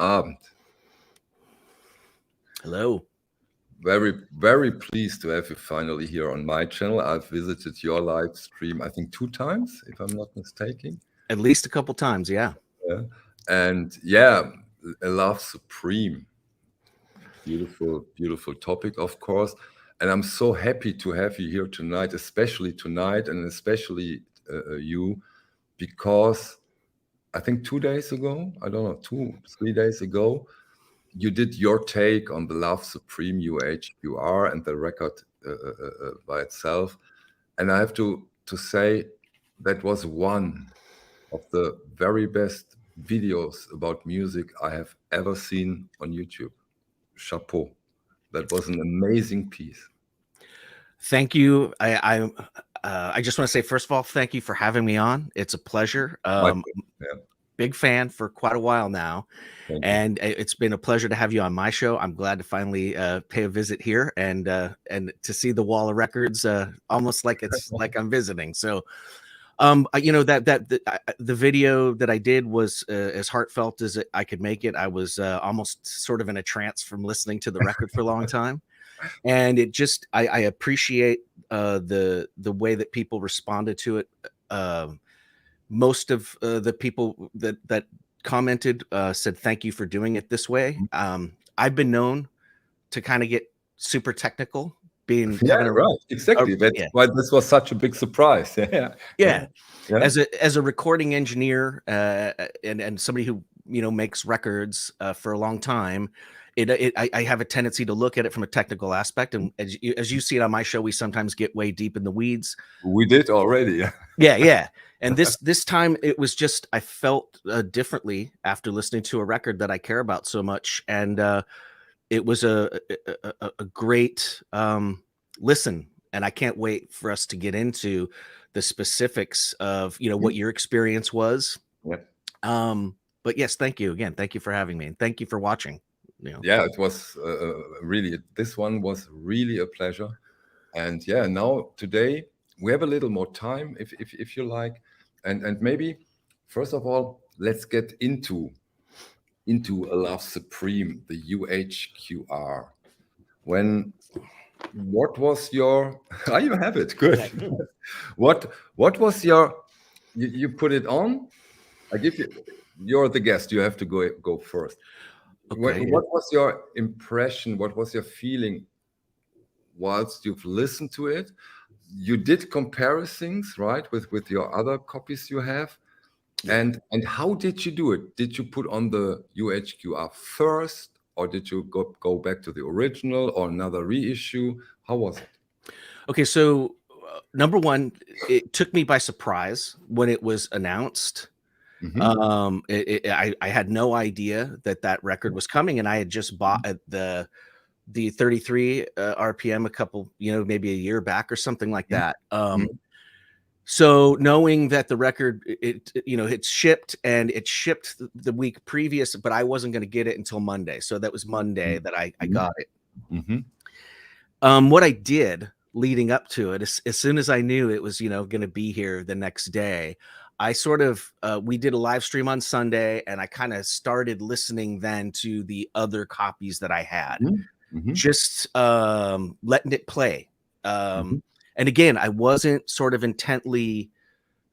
Abend. Hello. Very, very pleased to have you finally here on my channel. I've visited your live stream, I think 2 times, if I'm not mistaken. At least a couple times, yeah. Yeah. And yeah, A Love Supreme. Beautiful, beautiful topic, of course. And I'm so happy to have you here tonight, especially tonight, and especially you, because I think 2 days ago, I don't know, 3 days ago, you did your take on the Love Supreme UHQR and the record by itself. And I have to say that was one of the very best videos about music I have ever seen on YouTube. Chapeau. That was an amazing piece. Thank you. I just want to say, first of all, thank you for having me on. It's a pleasure. Yeah. Big fan for quite a while now. Thank and you. It's been a pleasure to have you on my show. I'm glad to finally pay a visit here and to see the wall of records, almost like it's like I'm visiting. So, you know, the video that I did was as heartfelt as I could make it. I was almost sort of in a trance from listening to the record for a long time. And it just, I appreciate the way that people responded to it. Most of the people that commented said thank you for doing it this way. I've been known to kind of get super technical, being right, exactly. That's why this was such a big surprise. Yeah. As a recording engineer and somebody who makes records for a long time, I have a tendency to look at it from a technical aspect, and as you see it on my show, we sometimes get way deep in the weeds. We did already. Yeah. And this time it was just, I felt differently after listening to a record that I care about so much, and it was a great listen. And I can't wait for us to get into the specifics of what your experience was. But yes, thank you again. Thank you for having me, and thank you for watching. Yeah, it was really, this one was really a pleasure. And yeah, now today we have a little more time, if you like, and maybe first of all, let's get into A Love Supreme, the UHQR. What was your? I even have it. Good. What was your? You put it on. I give you. You're the guest. You have to go first. Okay. What was your impression? What was your feeling whilst you've listened to it? You did comparisons, right, with your other copies you have, and how did you do it? Did you put on the UHQR first, or did you go back to the original or another reissue? How was it? Okay, so number one, it took me by surprise when it was announced. I had no idea that record was coming, and I had just bought the 33 RPM a couple, maybe a year back or something like that. So knowing that the record, it's shipped, and it shipped the week previous, but I wasn't going to get it until Monday. So that was Monday that I got it. What I did leading up to it, as soon as I knew it was, going to be here the next day, I sort of, we did a live stream on Sunday, and I kind of started listening then to the other copies that I had, just letting it play. And again, I wasn't sort of intently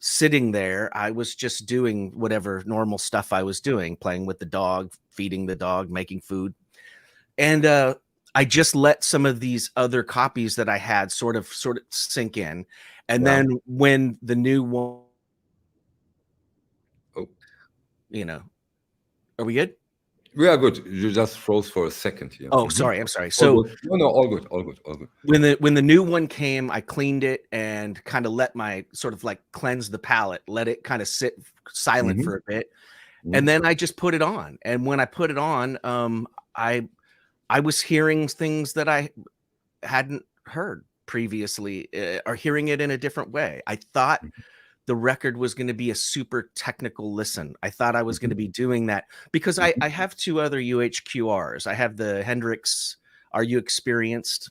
sitting there. I was just doing whatever normal stuff I was doing, playing with the dog, feeding the dog, making food. And I just let some of these other copies that I had sort of sink in. And then when the new one, are we good? We are good. You just froze for a second here. Oh, sorry. I'm sorry. So no, all good. When the new one came, I cleaned it and kind of let my sort of like cleanse the palette, let it kind of sit silent for a bit. And then I just put it on. And when I put it on, I was hearing things that I hadn't heard previously, or hearing it in a different way. I thought the record was going to be a super technical listen. I thought I was going to be doing that because I have 2 other UHQRs. I have the Hendrix Are You Experienced?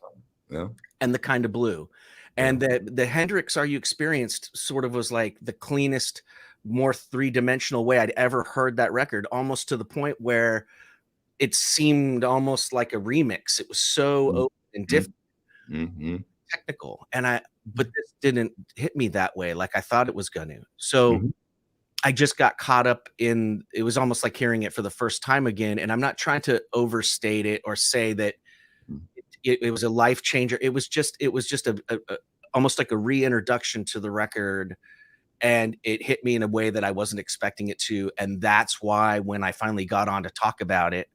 And the Kind of Blue. And the Hendrix Are You Experienced sort of was like the cleanest, more 3-dimensional way I'd ever heard that record, almost to the point where it seemed almost like a remix. It was so open and different, technical, and but this didn't hit me that way like I thought it was gonna. So I just got caught up in it was almost like hearing it for the first time again, and I'm not trying to overstate it or say that it was a life changer. It was just a almost like a reintroduction to the record, and it hit me in a way that I wasn't expecting it to, and that's why when I finally got on to talk about it,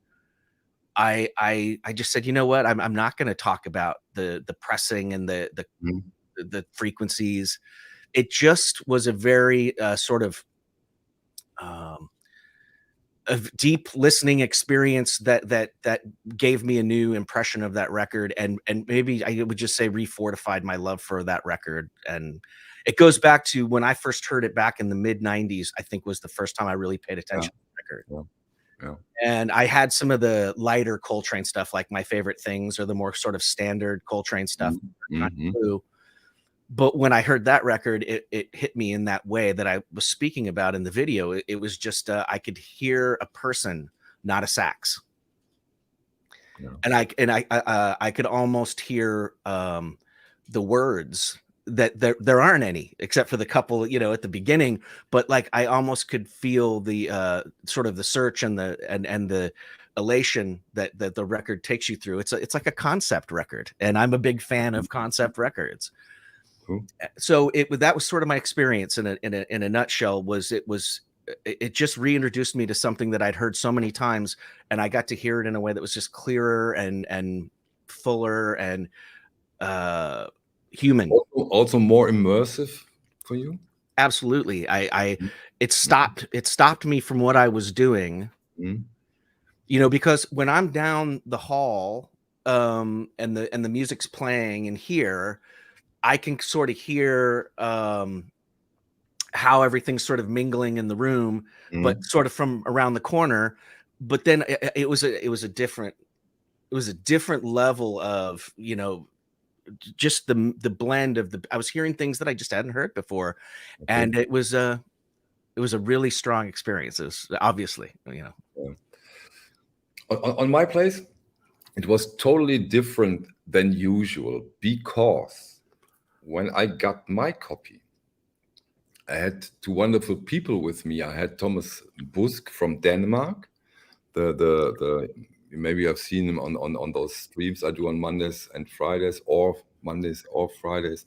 I just said, "You know what? I'm not gonna talk about the pressing and the frequencies." It just was a very, sort um, of deep listening experience that gave me a new impression of that record, and maybe I would just say refortified my love for that record. And it goes back to when I first heard it back in the mid '90s, I think was the first time I really paid attention to the record. Yeah. Yeah. And I had some of the lighter Coltrane stuff, like My Favorite Things, or the more sort of standard Coltrane stuff. But when I heard that record, it hit me in that way that I was speaking about in the video. It was just I could hear a person, not a sax, Yeah. and I could almost hear the words that there aren't any except for the couple, you know, at the beginning. But like I almost could feel the sort of the search and the elation that the record takes you through. It's like a concept record, and I'm a big fan of concept records. Cool. So that was sort of my experience in a nutshell. It just reintroduced me to something that I'd heard so many times, and I got to hear it in a way that was just clearer and fuller and human. Also more immersive for you. Absolutely. It stopped me from what I was doing. You know, because when I'm down the hall, and the music's playing in here, I can sort of hear how everything's sort of mingling in the room, but sort of from around the corner. But then it was a different level of, you know, just the blend of I was hearing things that I just hadn't heard before, and it was a really strong experience. It was, obviously, you know. On my place, it was totally different than usual, because when I got my copy, I had two wonderful people with me. I had Thomas Busk from Denmark. Maybe you have seen him on those streams I do on Mondays and Fridays, or Mondays or Fridays.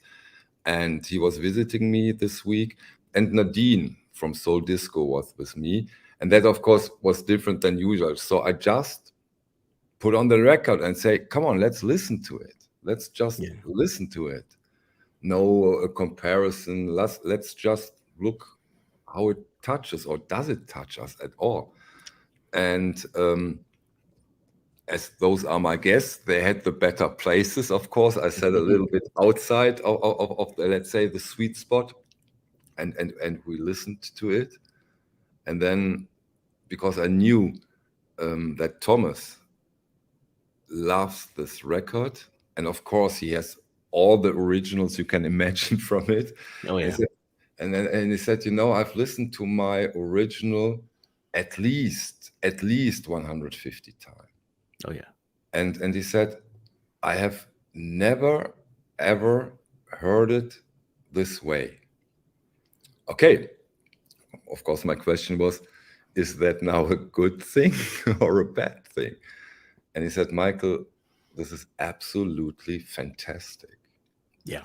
And he was visiting me this week. And Nadine from Soul Disco was with me. And that, of course, was different than usual. So I just put on the record and say, come on, let's listen to it. Let's just listen to it. No comparison. Let's just look how it touches, or does it touch us at all? And as those are my guests, they had the better places, of course. I said a little bit outside of the, let's say, the sweet spot, and we listened to it. And then, because I knew that Thomas loves this record, and of course he has all the originals you can imagine from it. Oh yeah. And he said, you know, I've listened to my original at least 150 times. Oh yeah. And he said, I have never ever heard it this way. Okay. Of course, my question was, is that now a good thing or a bad thing? And he said, Michael, this is absolutely fantastic. Yeah.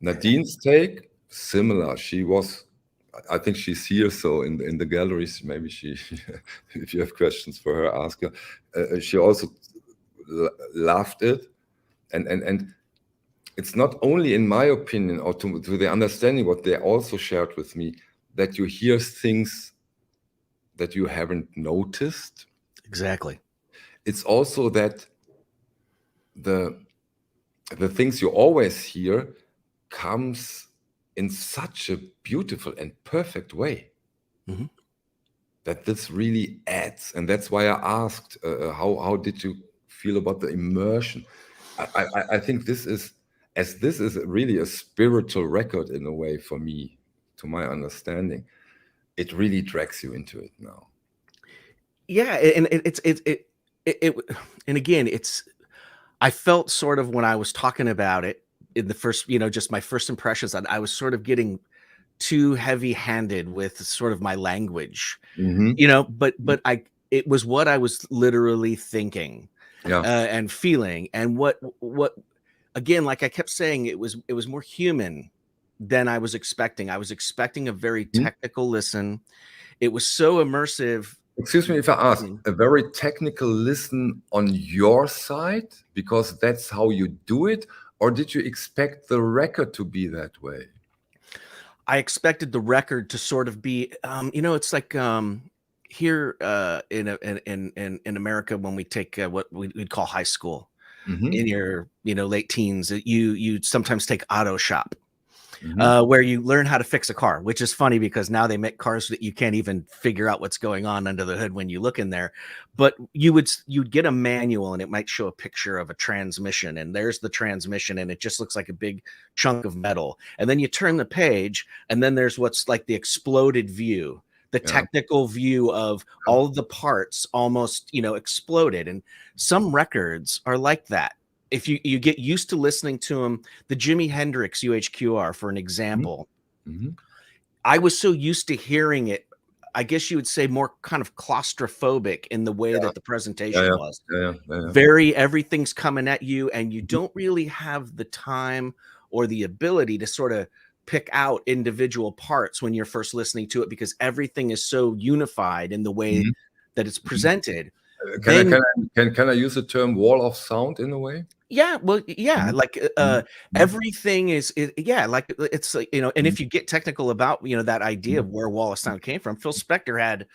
Nadine's take, similar. She was, I think she's here, so in the galleries, maybe she, if you have questions for her, ask her. She also loved it. And it's not only, in my opinion, or to the understanding what they also shared with me, that you hear things that you haven't noticed. Exactly. It's also that the things you always hear comes in such a beautiful and perfect way that this really adds. And that's why I asked, how did you feel about the immersion? I think this is really a spiritual record in a way for me, to my understanding. It really drags you into it now. Yeah, and it and again, I felt sort of when I was talking about it in the first, just my first impressions, that I was sort of getting too heavy-handed with sort of my language, Hmm. but it was what I was literally thinking, Yeah. and feeling, and what again, like I kept saying, it was more human than I was expecting. I was expecting a very Mhm. technical listen. It was so immersive. Excuse me if I ask, Mhm. a very technical listen on your side because that's how you do it, or did you expect the record to be that way? I expected the record to sort of be, it's like, here, in America, when we take, what we'd call high school in Hmm. your, late teens, you sometimes take auto shop, Hmm. where you learn how to fix a car, which is funny because now they make cars that you can't even figure out what's going on under the hood when you look in there. But you'd get a manual and it might show a picture of a transmission, and there's the transmission, and it just looks like a big chunk of metal. And then you turn the page, and then there's what's like the exploded view, the Yeah. technical view of all of the parts almost, exploded. And some records are like that. If you get used to listening to them, the Jimi Hendrix UHQR, for an Hmm. example, Hmm. I was so used to hearing it, I guess you would say more kind of claustrophobic in the way Yeah. that the Yeah. presentation Yeah. was. Yeah. Yeah. Yeah. Very everything's coming at you, and you Mhm. don't really have the time or the ability to sort of pick out individual parts when you're first listening to it, because everything is so unified in the way Mhm. that it's Mhm. presented. Can I Then use the term wall of sound in a way? yeah, well, yeah, Mhm. like, Mhm. Mhm. everything yeah, like, it's like, and Mhm. if you get technical about, that idea Mhm. of where Wall of Sound came from, Phil Spector had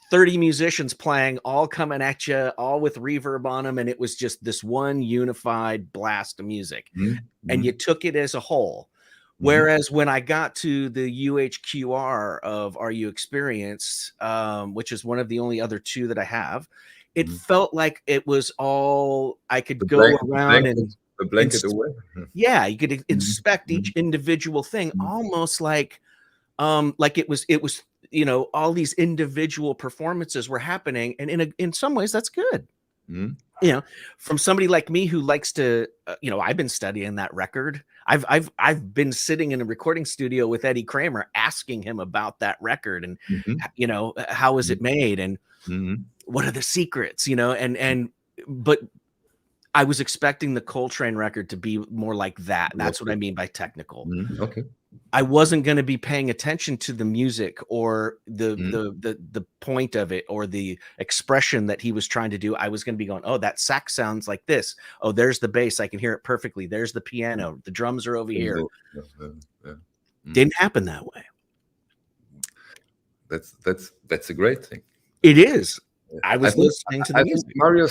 30 musicians playing, all coming at you, all with reverb on them, and it was just this one unified blast of music, Mhm. and you Mhm. took it as a whole. Mhm. Whereas when I got to the UHQR of Are You Experienced, which is one of the only other 2 that I have, it Mhm. felt like it was all I The could go blank the around blanket and the blanket ins away? Mhm. yeah, you could Mhm. inspect each Mhm. individual thing Mhm. almost like it was, all these individual performances were happening, and in some ways that's good. Mhm. You know, from somebody like me who likes to, I've been studying that record. I've been sitting in a recording studio with Eddie Kramer asking him about that record, and Mhm. how is Mhm. it made, and Mhm. what are the secrets, and but I was expecting the Coltrane record to be more like that. That's what I Okay. mean by technical. Mhm. Okay. I wasn't gonna be paying attention to the music or the Mhm. the the the point of it or the expression that he was trying to do. I was gonna be going, "Oh, that sax sounds like this. Oh, there's the bass. I can hear it perfectly. There's the piano. The drums are over here." So, yeah, yeah, yeah. Mhm. Didn't happen that way. That's a great thing. It is. I I was think listening to the I think music. Mario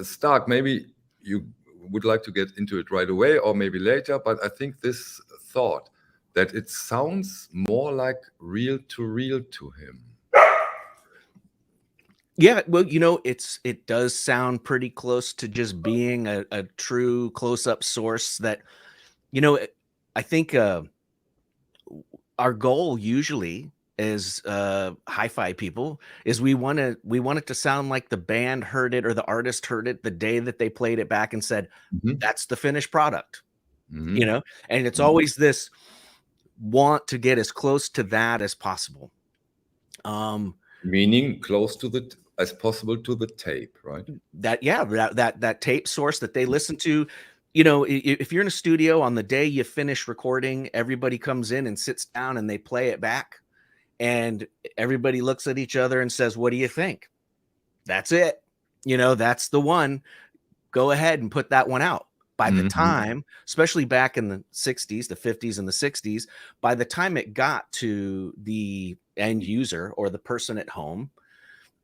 Stark, maybe you would like to get into it right away or maybe later, but I think this thought that it sounds more like reel to reel to him. Yeah, well, it does sound pretty close to just being a true close-up source that, you know, I think, our goal usually as hi-fi people is we want it to sound like the band heard it or the artist heard it the day that they played it back and said, Mhm. that's the finished product, you Mhm. know and it's Mhm. always this want to get as close to that as possible. um Meaning close to as possible to the tape, right? that yeah that tape source that they listen to, if you're in a studio on the day you finish recording, everybody comes in and sits down and they play it back, and everybody looks at each other and says, "What do you think?" That's it. That's the one. Go ahead and put that one out. By the Mhm. time, especially back in the 60s, the 50s and the 60s, by the time it got to the end user or the person at home,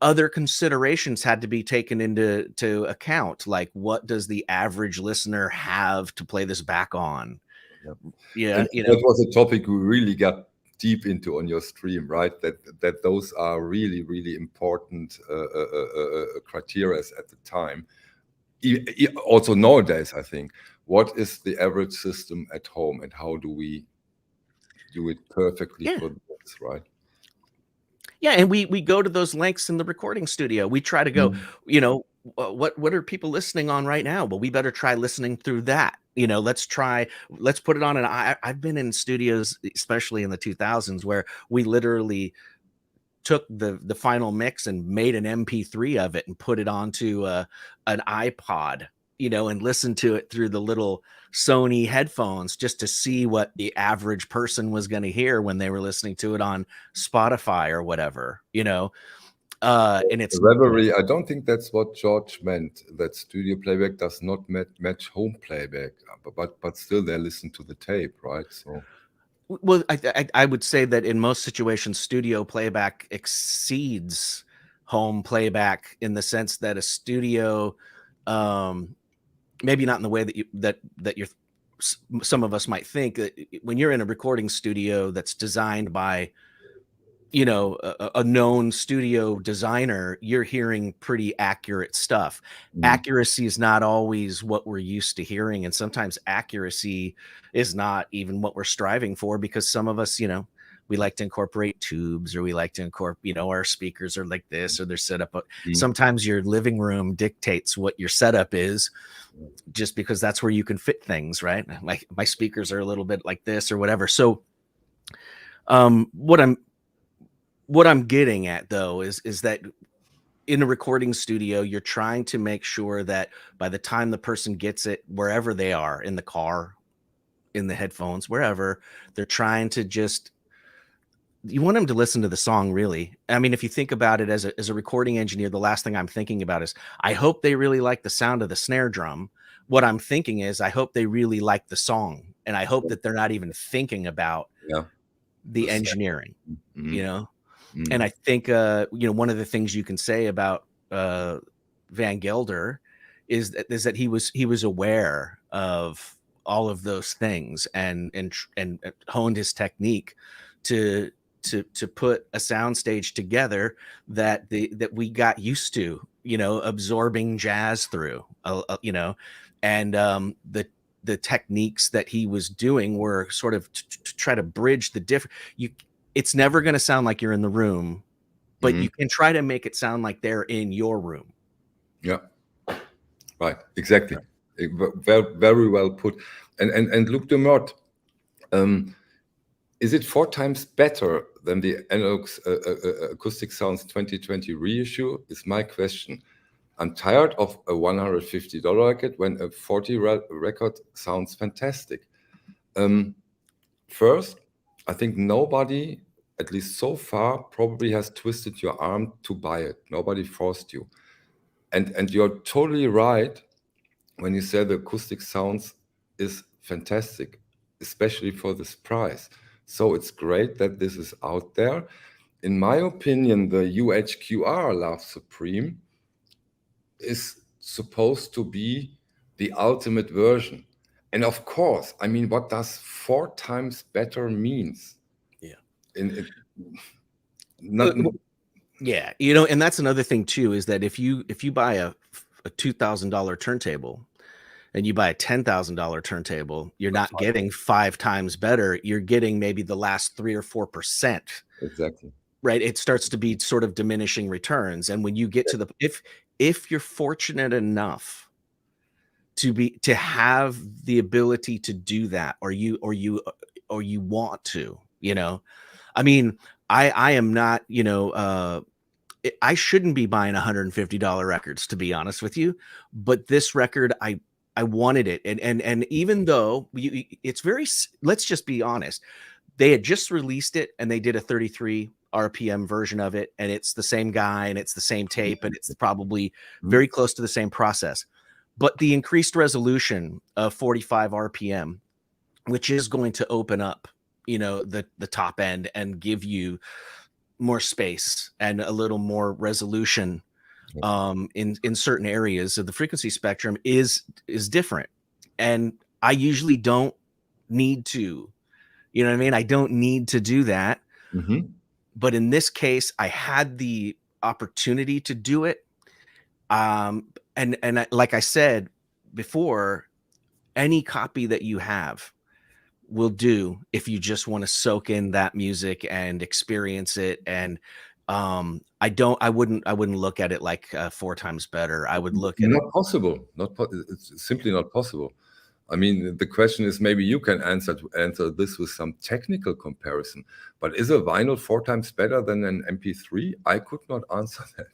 other considerations had to be taken into account, like what does the average listener have to play this back on? Yeah. Yeah, And that was a topic we really got deep into on your stream, right? That those are really, really important criteria at the time. Also nowadays, I think, what is the average system at home and how do we do it perfectly yeah. for this, right? Yeah, and we go to those lengths in the recording studio. We try to go, Mm, you know, what are people listening on right now? Well, we better try listening through that. Let's put it on. And I've been in studios, especially in the 2000s, where we literally took the final mix and made an MP3 of it and put it onto an iPod, and listened to it through the little Sony headphones just to see what the average person was going to hear when they were listening to it on Spotify or whatever, and it's Reverie, I don't think that's what George meant, that studio playback does not match home playback, but still they listen to the tape, right? So well, I would say that in most situations, studio playback exceeds home playback in the sense that a studio, um, maybe not in the way that you're some of us might think that when you're in a recording studio that's designed by a known studio designer, you're hearing pretty accurate stuff. mm, Accuracy is not always what we're used to hearing, and sometimes accuracy is not even what we're striving for, because some of us, we like to incorporate tubes, or we like to incorporate, our speakers are like this, or they're set up. mm, Sometimes your living room dictates what your setup is, just because that's where you can fit things, right? Like my speakers are a little bit like this or whatever. So what I'm getting at, though, is that in a recording studio, you're trying to make sure that by the time the person gets it, wherever they are, in the car, in the headphones, wherever, they're trying to just, you want them to listen to the song, really. I mean, if you think about it as a recording engineer, the last thing I'm thinking about is, I hope they really like the sound of the snare drum. What I'm thinking is, I hope they really like the song, and I hope that they're not even thinking about yeah, the the same. engineering, you Mm, know? And mm, I think, one of the things you can say about Van Gelder is that he was aware of all of those things, and honed his technique to to put a soundstage together that we got used to, absorbing jazz through, and the techniques that he was doing were sort of to try to bridge the different. It's never going to sound like you're in the room, but mm, you can try to make it sound like they're in your room. yeah, right, exactly. Very well put. And Luc Demott, um, is it 4 times better than the analog acoustic sounds 2020 reissue? Is my question. I'm tired of a $150 record when a 40 record sounds fantastic. First, I think nobody, at least so far, probably has twisted your arm to buy it. Nobody forced you. And you're totally right when you say the acoustic sounds is fantastic, especially for this price. So it's great that this is out there. In my opinion, the UHQR Love Supreme is supposed to be the ultimate version. And of course, I mean, what does 4 times better means? Yeah. In not Yeah. And that's another thing too, is that if you buy a $2,000 turntable and you buy a $10,000 turntable, you're not getting 5 times better. You're getting maybe the last 3 or 4%. exactly. Right? It starts to be sort of diminishing returns. And when you get to the, if you're fortunate enough to have the ability to do that, or you want to, I mean, I am not, I shouldn't be buying $150 records, to be honest with you, but this record, I wanted it. And even though it's let's just be honest, they had just released it and they did a 33 RPM version of it, and it's the same guy and it's the same tape and it's probably Mhm. very close to the same process. But the increased resolution of 45 RPM, which is going to open up, the top end and give you more space and a little more resolution in certain areas of the frequency spectrum, is different. And I usually don't need to, I mean? I don't need to do that. Mhm. But in this case, I had the opportunity to do it. Like I said before, any copy that you have will do if you just want to soak in that music and experience it. And I wouldn't look at it like 4 times better. I would look at it. Not possible. It's simply not possible. I mean, the question is, maybe you can answer this with some technical comparison. But is a vinyl 4 times better than an MP3? I could not answer that.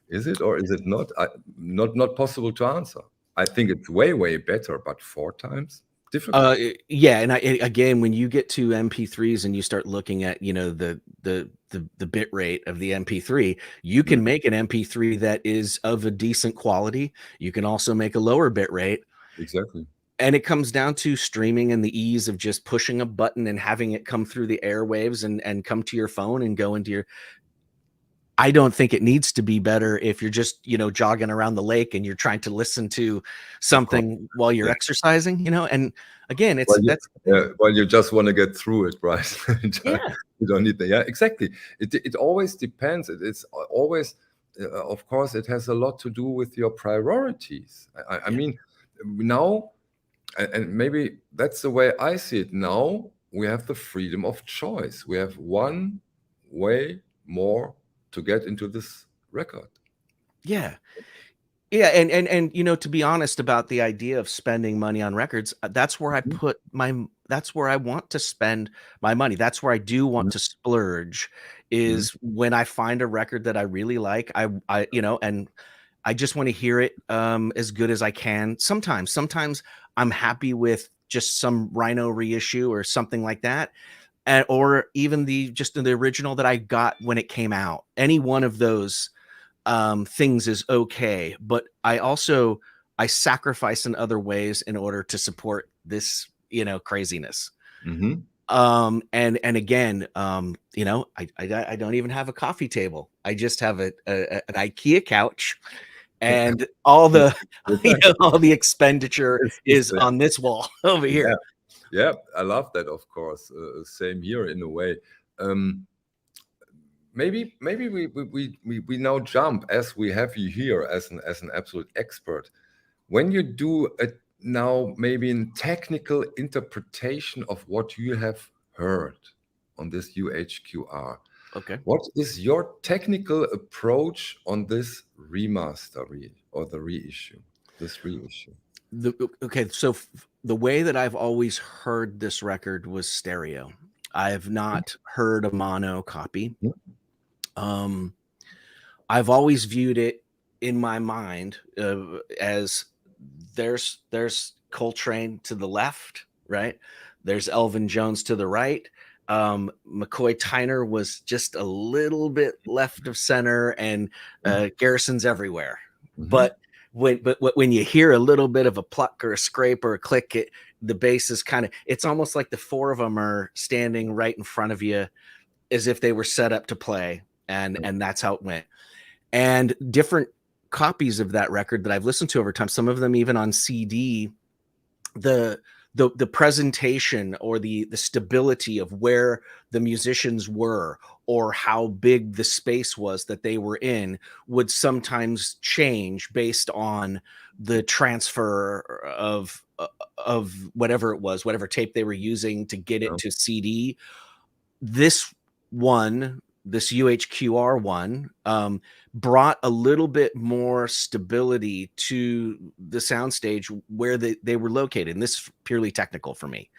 Is it or is it not? Not possible to answer. I think it's way better, but 4 times difficult. Yeah, and again, when you get to MP3s and you start looking at, you know, the bit rate of the MP3, you can make an MP3 that is of a decent quality. You can also make a lower bit rate. Exactly. And it comes down to streaming and the ease of just pushing a button and having it come through the airwaves and come to your phone and go into your. I don't think it needs to be better if you're just, you know, jogging around the lake and you're trying to listen to something while you're exercising, you know. And again, well, you just want to get through it, right? Yeah. You don't need that. Yeah, exactly. It always depends. It's always, of course, it has a lot to do with your priorities. I mean, now, and maybe that's the way I see it now, we have the freedom of choice. We have one way more to get into this record. Yeah. Yeah, and you know, to be honest about the idea of spending money on records, that's where I put that's where I want to spend my money. That's where I do want to splurge, is when I find a record that I really like. I you know, and I just want to hear it as good as I can. Sometimes I'm happy with just some Rhino reissue or something like that. Or even the original that I got when it came out. Any one of those things is okay, but I sacrifice in other ways in order to support this, you know, craziness. And again, you know, I don't even have a coffee table. I just have an IKEA couch, and all the you know, all the expenditure is on this wall over here. Yeah, I love that, of course. Same here in a way. Maybe we now jump, as we have you here as an absolute expert. When you do now maybe a technical interpretation of what you have heard on this UHQR. Okay. What is your technical approach on this remaster or the reissue? This reissue. Okay, so the way that I've always heard this record was stereo. I have not heard a mono copy. I've always viewed it in my mind as there's Coltrane to the left, right? There's Elvin Jones to the right. McCoy Tyner was just a little bit left of center, and Garrison's everywhere. But when you hear a little bit of a pluck or a scrape or a click, the bass is kind of, it's almost like the four of them are standing right in front of you as if they were set up to play, and that's how it went. And different copies of that record that I've listened to over time, some of them even on CD, the presentation or the stability of where the musicians were or how big the space was that they were in would sometimes change based on the transfer of whatever it was, whatever tape they were using to get it to CD. This UHQR one brought a little bit more stability to the soundstage where they were located. And this is purely technical for me.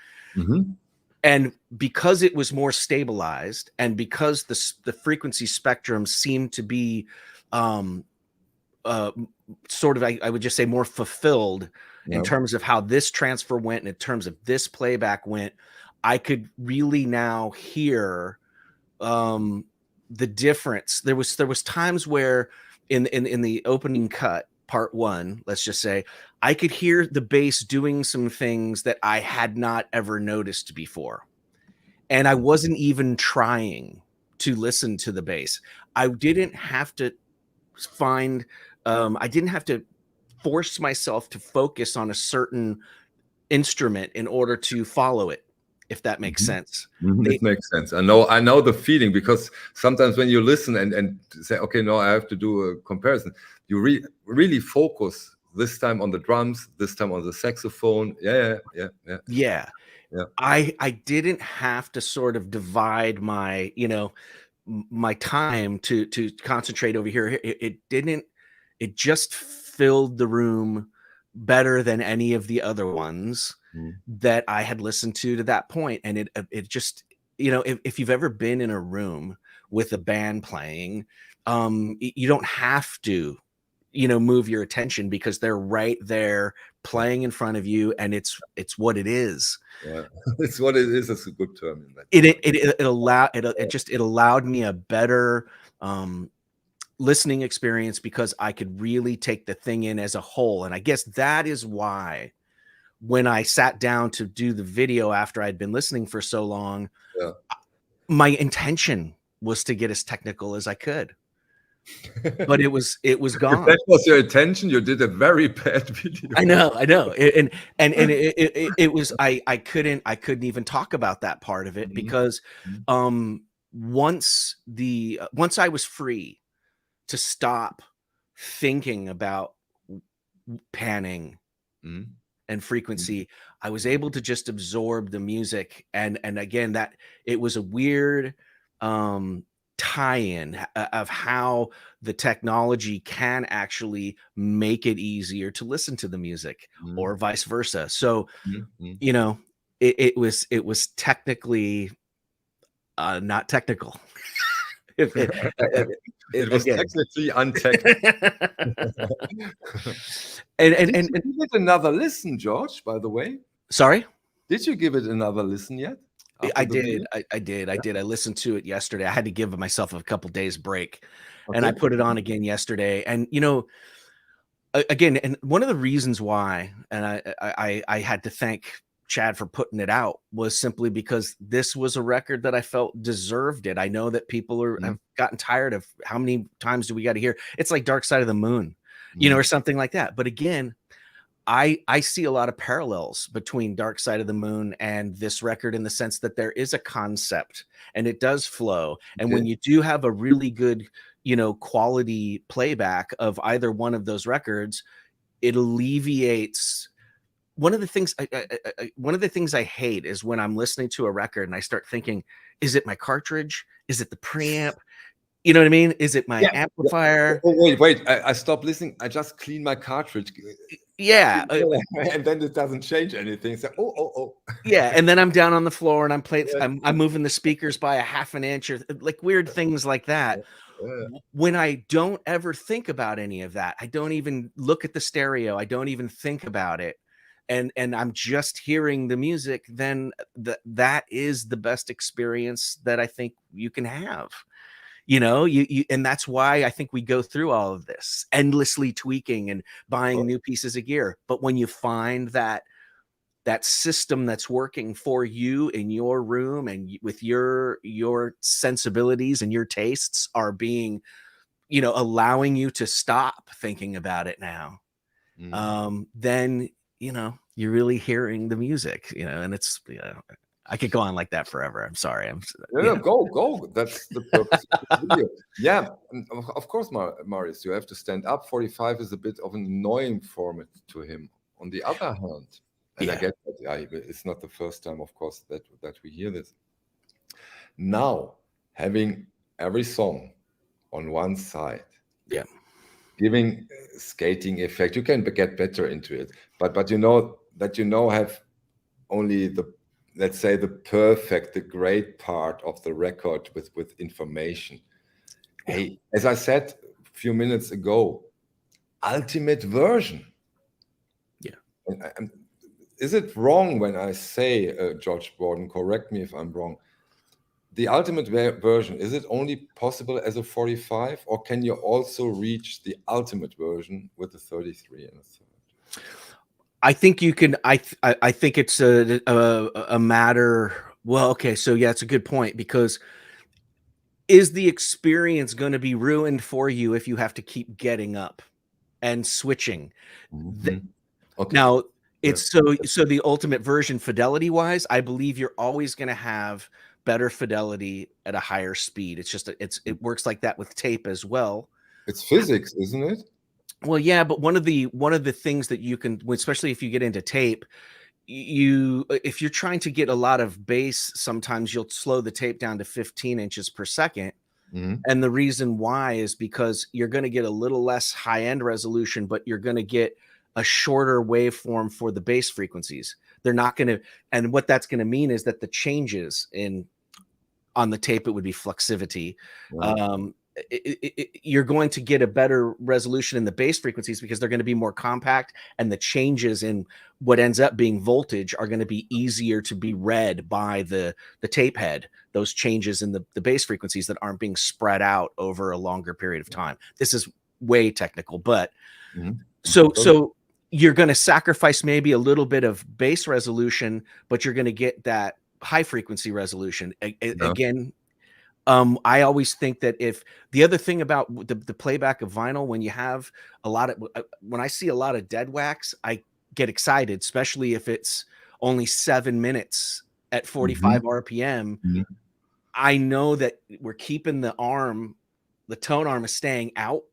And because it was more stabilized, and because the frequency spectrum seemed to be sort of, I would just say, more fulfilled in terms of how this transfer went and in terms of this playback went, I could really now hear the difference. There was times where in the opening cut, part one, let's just say, I could hear the bass doing some things that I had not ever noticed before. And I wasn't even trying to listen to the bass. I didn't have to I didn't have to force myself to focus on a certain instrument in order to follow it, if that makes sense. It makes sense. I know the feeling, because sometimes when you listen and say, okay, no, I have to do a comparison, you really focus this time on the drums, this time on the saxophone. Yeah. I didn't have to sort of divide my, you know, my time to concentrate over here. It just filled the room better than any of the other ones that I had listened to that point. And it just, if you've ever been in a room with a band playing, you don't have to, move your attention because they're right there playing in front of you, and it's what it is. Yeah, it's what it is. It's a good term in that. It allowed me a better listening experience because I could really take the thing in as a whole. And I guess that is why when I sat down to do the video after I'd been listening for so long, my intention was to get as technical as I could. But it was gone. If that was your intention, you did a very bad video. I know. It was I couldn't even talk about that part of it because once I was free to stop thinking about panning and frequency, I was able to just absorb the music. And again, that it was a weird tie-in of how the technology can actually make it easier to listen to the music or vice versa. So, it was technically not technical. It was technically untechnical. and did you give it another listen, George, by the way? Sorry? Did you give it another listen yet? I did. I listened to it yesterday. I had to give myself a couple days break, and I put it on again yesterday. And again, and one of the reasons why, and I had to thank Chad for putting it out, was simply because this was a record that I felt deserved it. I know that people have gotten tired of how many times do we got to hear it's like Dark Side of the Moon, or something like that. But again, I see a lot of parallels between Dark Side of the Moon and this record in the sense that there is a concept and it does flow. And when you do have a really good, quality playback of either one of those records, it alleviates. One of the things I hate is when I'm listening to a record and I start thinking, is it my cartridge? Is it the preamp? You know what I mean? Is it my amplifier? Oh, wait. I stopped listening. I just clean my cartridge. Yeah. And then it doesn't change anything. So, oh. Yeah. And then I'm down on the floor and I'm playing, I'm moving the speakers by a half an inch or like weird things like that. When I don't ever think about any of that, I don't even look at the stereo. I don't even think about it. And I'm just hearing the music, then that is the best experience that I think you can have. And that's why I think we go through all of this endlessly tweaking and buying new pieces of gear. But when you find that system that's working for you in your room and with your sensibilities and your tastes are being, allowing you to stop thinking about it now, then, you're really hearing the music, and it's, I could go on like that forever. I'm sorry. Go. That's the purpose of the video. Yeah, of course, Marius, you have to stand up. 45 is a bit of an annoying format to him. On the other hand, and I get that, it's not the first time, of course, that we hear this. Now, having every song on one side, giving skating effect, you can get better into it. But have only the, let's say, the great part of the record with information. Hey, as I said a few minutes ago, ultimate version. And is it wrong when I say, George Borden, correct me if I'm wrong, the ultimate version, is it only possible as a 45, or can you also reach the ultimate version with a 33 and a third? I think you can. I think it's a matter. Well, okay, so it's a good point, because is the experience going to be ruined for you if you have to keep getting up and switching? Now, it's so the ultimate version, fidelity wise, I believe you're always going to have better fidelity at a higher speed. It's just it works like that with tape as well. It's physics, isn't it? Well, yeah, but one of the things that you can, especially if you get into tape, if you're trying to get a lot of bass, sometimes you'll slow the tape down to 15 inches per second, And the reason why is because you're going to get a little less high-end resolution, but you're going to get a shorter waveform for the bass frequencies. They're not going to, and what that's going to mean is that the changes on the tape, it would be fluxivity. You're going to get a better resolution in the bass frequencies because they're going to be more compact, and the changes in what ends up being voltage are going to be easier to be read by the tape head. Those changes in the bass frequencies that aren't being spread out over a longer period of time. This is way technical, but so you're going to sacrifice maybe a little bit of bass resolution, but you're going to get that high frequency resolution again. I always think that if the other thing about the playback of vinyl, when you have a lot of, when I see a lot of dead wax, I get excited, especially if it's only 7 minutes at 45 RPM. I know that we're keeping the tone arm is staying out.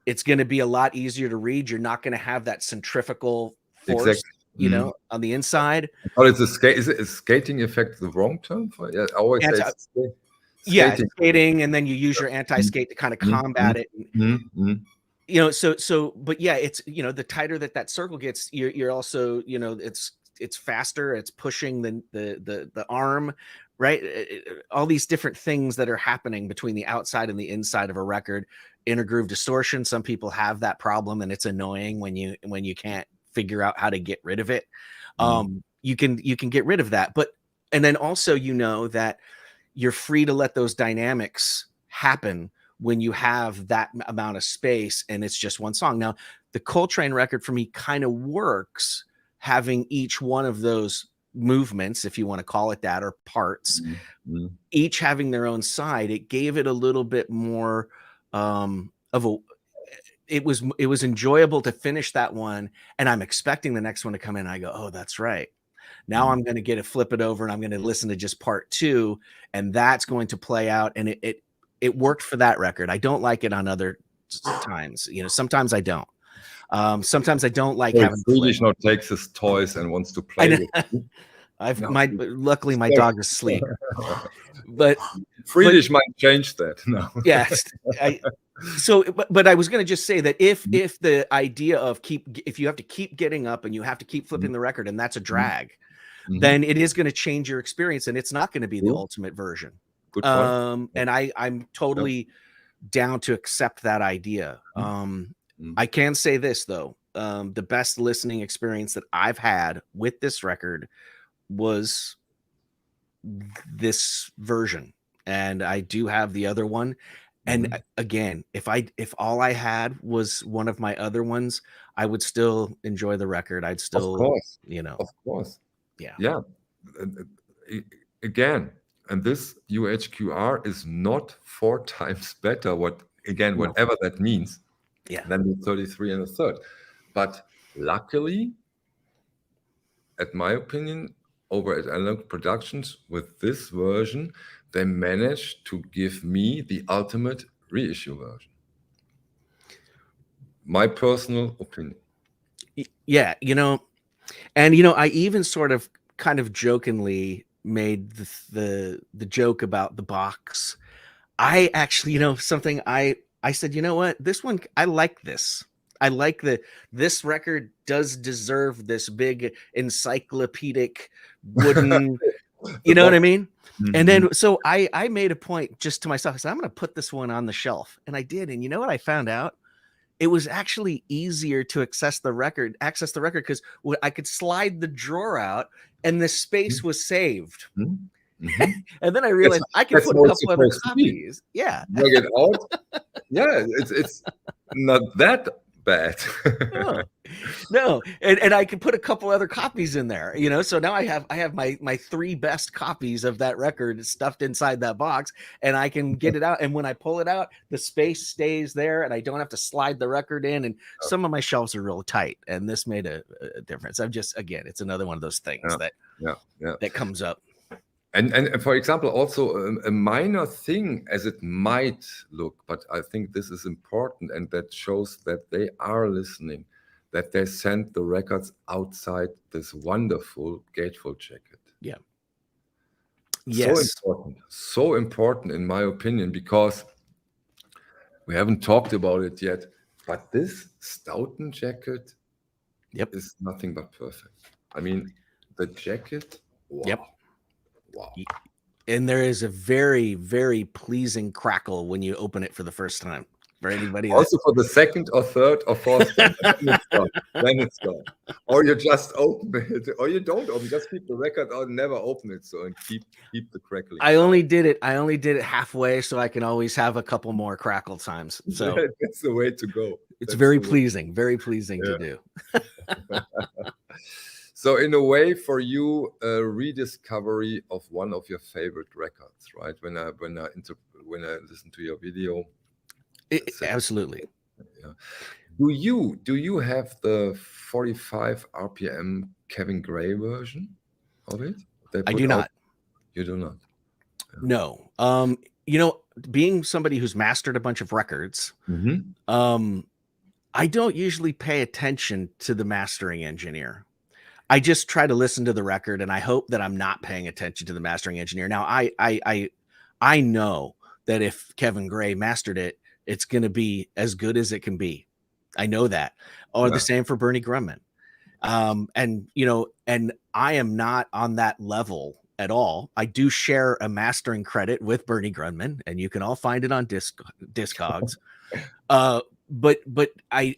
It's going to be a lot easier to read. You're not going to have that centrifugal force, you know, on the inside. But it's is it a skating effect the wrong term for it? Yeah, I always say skating, and then you use your anti-skate to kind of combat it. You know, but yeah, it's, you know, the tighter that circle gets, you're also, you know, it's faster, it's pushing the arm, right? All these different things that are happening between the outside and the inside of a record. Intergroove distortion, some people have that problem, and it's annoying when you can't figure out how to get rid of it. You can get rid of that, and then also, you know, that you're free to let those dynamics happen when you have that amount of space and it's just one song. Now, the Coltrane record for me kind of works having each one of those movements, if you want to call it that, or parts, each having their own side. It gave it a little bit more it was enjoyable to finish that one, and I'm expecting the next one to come in. I go, oh, that's right. Now I'm going to get to flip it over, and I'm going to listen to just part 2, and that's going to play out. And it worked for that record. I don't like it on other times. You know, sometimes I don't. Sometimes I don't like having. Swedish now takes his toys and wants to play with. Luckily my dog is asleep. But Swedish might change that. No. Yes. But I was going to just say that if the idea of if you have to keep getting up and you have to keep flipping the record, and that's a drag, then it is going to change your experience, and it's not going to be the ultimate version. Good point. And I'm totally down to accept that idea. I can say this though, the best listening experience that I've had with this record was this version, and I do have the other one. And again, if all I had was one of my other ones, I would still enjoy the record. I'd still, of course, you know, of course, yeah. Again, and this UHQR is not 4 times better. Whatever that means, than the 33 and a third. But luckily, at my opinion, over at Analog Productions, with this version, they managed to give me the ultimate reissue version. My personal opinion. Yeah, you know, and you know, I even sort of kind of jokingly made the joke about the box. I actually, you know, something I said, you know what, this one, I like this. I like this record does deserve this big encyclopedic wooden, you know what I mean? And then, so I made a point just to myself. I said, I'm going to put this one on the shelf. And I did. And you know what I found out? It was actually easier to access the record because I could slide the drawer out and the space was saved. And then I realized I could put a couple other copies. Yeah. Bring it out. Yeah, it's not that bad. No. And I can put a couple other copies in there, you know. So now I have my 3 best copies of that record stuffed inside that box, and I can get it out. And when I pull it out, the space stays there, and I don't have to slide the record in. And some of my shelves are real tight, and this made a difference. I'm just, again, it's another one of those things that comes up. And for example, also a minor thing as it might look, but I think this is important, and that shows that they are listening, that they send the records outside this wonderful gatefold jacket. Yes. So important in my opinion, because we haven't talked about it yet, but this Stoughton jacket is nothing but perfect. I mean, the jacket, wow, wow. And there is a very, very pleasing crackle when you open it for the first time. For anybody also for the second or third or fourth time, then it's gone. Or you just open it, or you don't open, just keep the record on, never open it, so and keep the crackling. I only did it halfway, so I can always have a couple more crackle times. So that's the way to go. It's very pleasing to do. So in a way, for you, a rediscovery of one of your favorite records, right? When I listen to your video, absolutely. Yeah. Do you have the 45 RPM Kevin Gray version of it? I do not. You do not. Yeah. No. Being somebody who's mastered a bunch of records, I don't usually pay attention to the mastering engineer. I just try to listen to the record, and I hope that I'm not paying attention to the mastering engineer. Now, I know that if Kevin Gray mastered it, it's going to be as good as it can be. I know that. Or the same for Bernie Grumman. And I am not on that level at all. I do share a mastering credit with Bernie Grumman, and you can all find it on Discogs. But I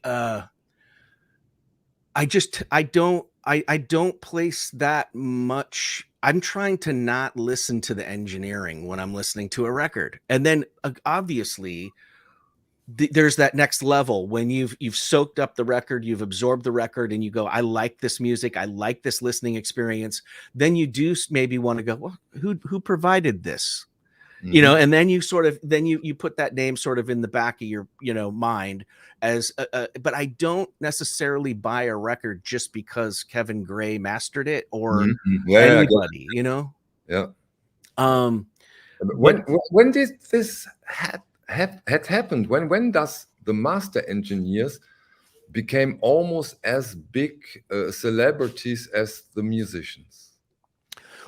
don't place that much. I'm trying to not listen to the engineering when I'm listening to a record. And then obviously there's that next level when you've soaked up the record, you've absorbed the record, and you go, I like this music, I like this listening experience. Then you do maybe want to go, well, who provided this? And then you sort of you put that name sort of in the back of your mind as but I don't necessarily buy a record just because Kevin Gray mastered it or anybody. Yeah. When did this had happened? When does the master engineers became almost as big celebrities as the musicians?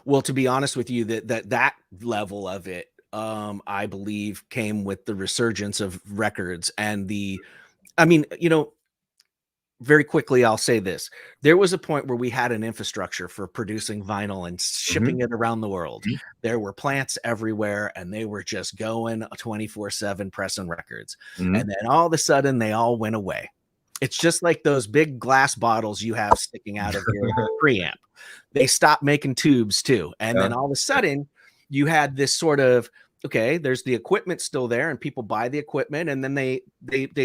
Well, to be honest with you, that level of it, I believe, came with the resurgence of records and very quickly, I'll say this. There was a point where we had an infrastructure for producing vinyl and shipping it around the world. There were plants everywhere, and they were just going 24/7 pressing records. And then all of a sudden, they all went away. It's just like those big glass bottles you have sticking out of your preamp. They stopped making tubes too. And then all of a sudden, you had this sort of, okay, there's the equipment still there and people buy the equipment, and then they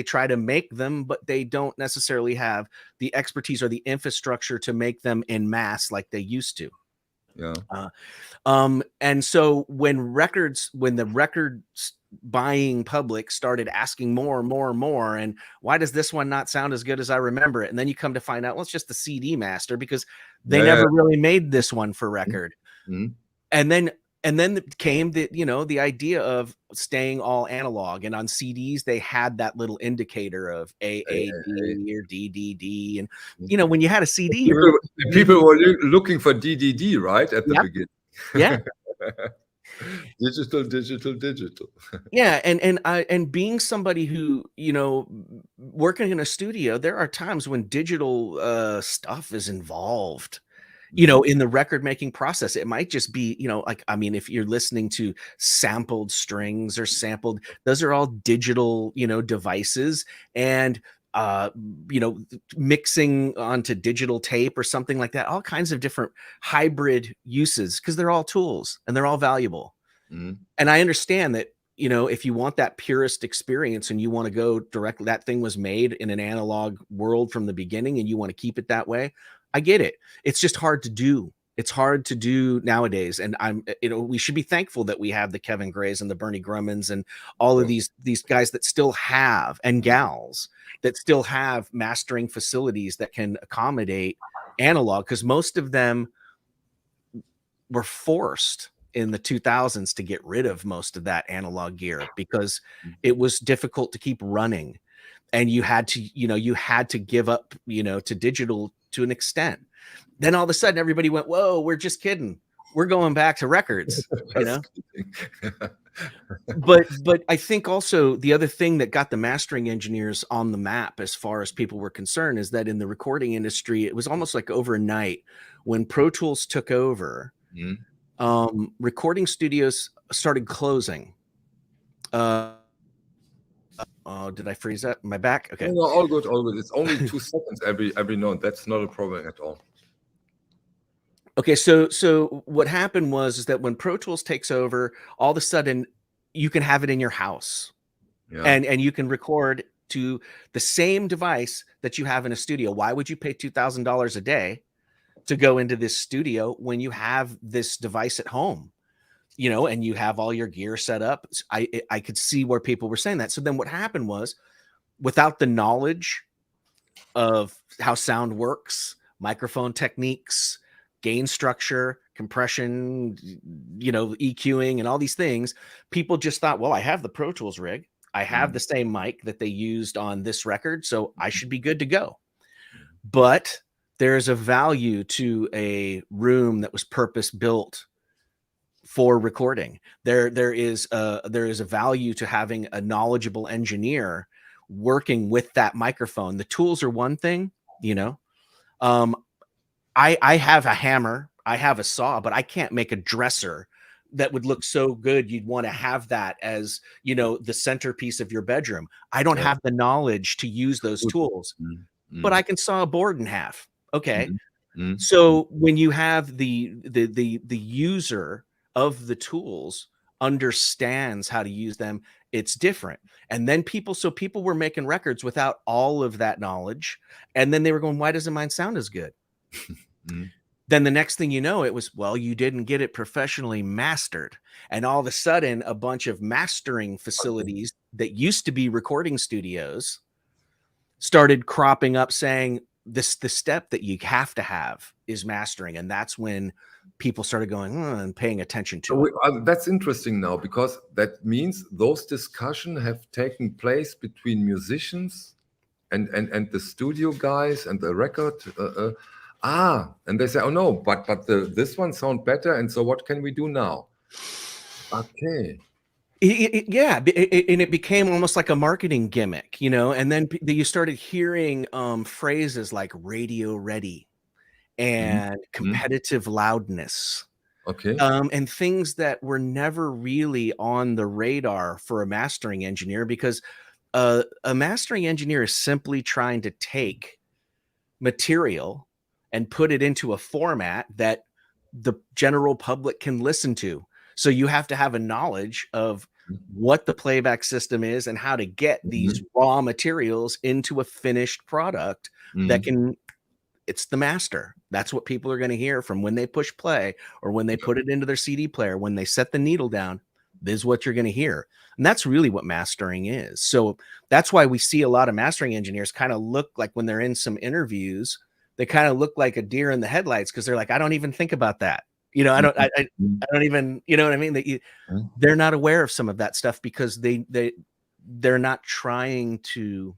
try to make them, but they don't necessarily have the expertise or the infrastructure to make them in mass like they used to. And so when the record buying public started asking more and more and more, and why does this one not sound as good as I remember it? And then you come to find out, well, it's just the CD master because they never really made this one for record. And then came the idea of staying all analog, and on CDs they had that little indicator of AAD or DDD, and when you had a CD, people were looking for DDD right at the beginning. Yeah. digital. Yeah, and being somebody who working in a studio, there are times when digital stuff is involved. In the record making process. It might just be, if you're listening to sampled strings or sampled, those are all digital, devices, and, mixing onto digital tape or something like that, all kinds of different hybrid uses, because they're all tools and they're all valuable. And I understand that, if you want that purest experience and you want to go directly, that thing was made in an analog world from the beginning and you want to keep it that way. I get it. It's just hard to do. It's hard to do nowadays. And we should be thankful that we have the Kevin Grays and the Bernie Grummans and all of these guys that still have, and gals that still have mastering facilities that can accommodate analog, because most of them were forced in the 2000s to get rid of most of that analog gear because it was difficult to keep running. And you had to give up, to digital to an extent. Then all of a sudden everybody went, whoa, we're just kidding. we're going back to records, you know? Just kidding. But I think also the other thing that got the mastering engineers on the map as far as people were concerned is that in the recording industry, it was almost like overnight when Pro Tools took over, recording studios started closing. Oh, did I freeze up? My back? Okay. No, all good, all good. It's only 2 seconds every note. That's not a problem at all. Okay, so what happened was is that when Pro Tools takes over, all of a sudden you can have it in your house. Yeah. And you can record to the same device that you have in a studio. Why would you pay $2,000 a day to go into this studio when you have this device at home? You know, and you have all your gear set up. I could see where people were saying that. So then what happened was, without the knowledge of how sound works, microphone techniques, gain structure, compression, you know, EQing and all these things, people just thought, well, I have the Pro Tools rig. I have the same mic that they used on this record, so I should be good to go. But there's a value to a room that was purpose built for recording. There is a value to having a knowledgeable engineer working with that microphone. The tools are one thing, you know. I have a hammer, I have a saw, but I can't make a dresser that would look so good you'd want to have that as, you know, the centerpiece of your bedroom. I don't have the knowledge to use those tools, but I can saw a board in half. Okay. So when you have the user of the tools understands how to use them, it's different. And then people were making records without all of that knowledge, and then they were going, why doesn't mine sound as good? Then the next thing you know, it was, well, you didn't get it professionally mastered. And all of a sudden, a bunch of mastering facilities that used to be recording studios started cropping up saying, the step that you have to have is mastering. And that's when people started going and paying attention to it. That's interesting now, because that means those discussions have taken place between musicians and the studio guys and the record. And they say, oh no, but this one sound better, and so what can we do now? Okay. Yeah, and it became almost like a marketing gimmick, you know. And then you started hearing phrases like radio ready and competitive loudness, okay, and things that were never really on the radar for a mastering engineer, because a mastering engineer is simply trying to take material and put it into a format that the general public can listen to. So you have to have a knowledge of what the playback system is and how to get these raw materials into a finished product that can, it's the master. That's what people are going to hear from when they push play or when they put it into their CD player, when they set the needle down. This is what you're going to hear. And that's really what mastering is. So that's why we see a lot of mastering engineers kind of look like, when they're in some interviews, they kind of look like a deer in the headlights, because they're like, I don't even think about that. You know, I don't even, you know what I mean? That they're not aware of some of that stuff because they're not trying to,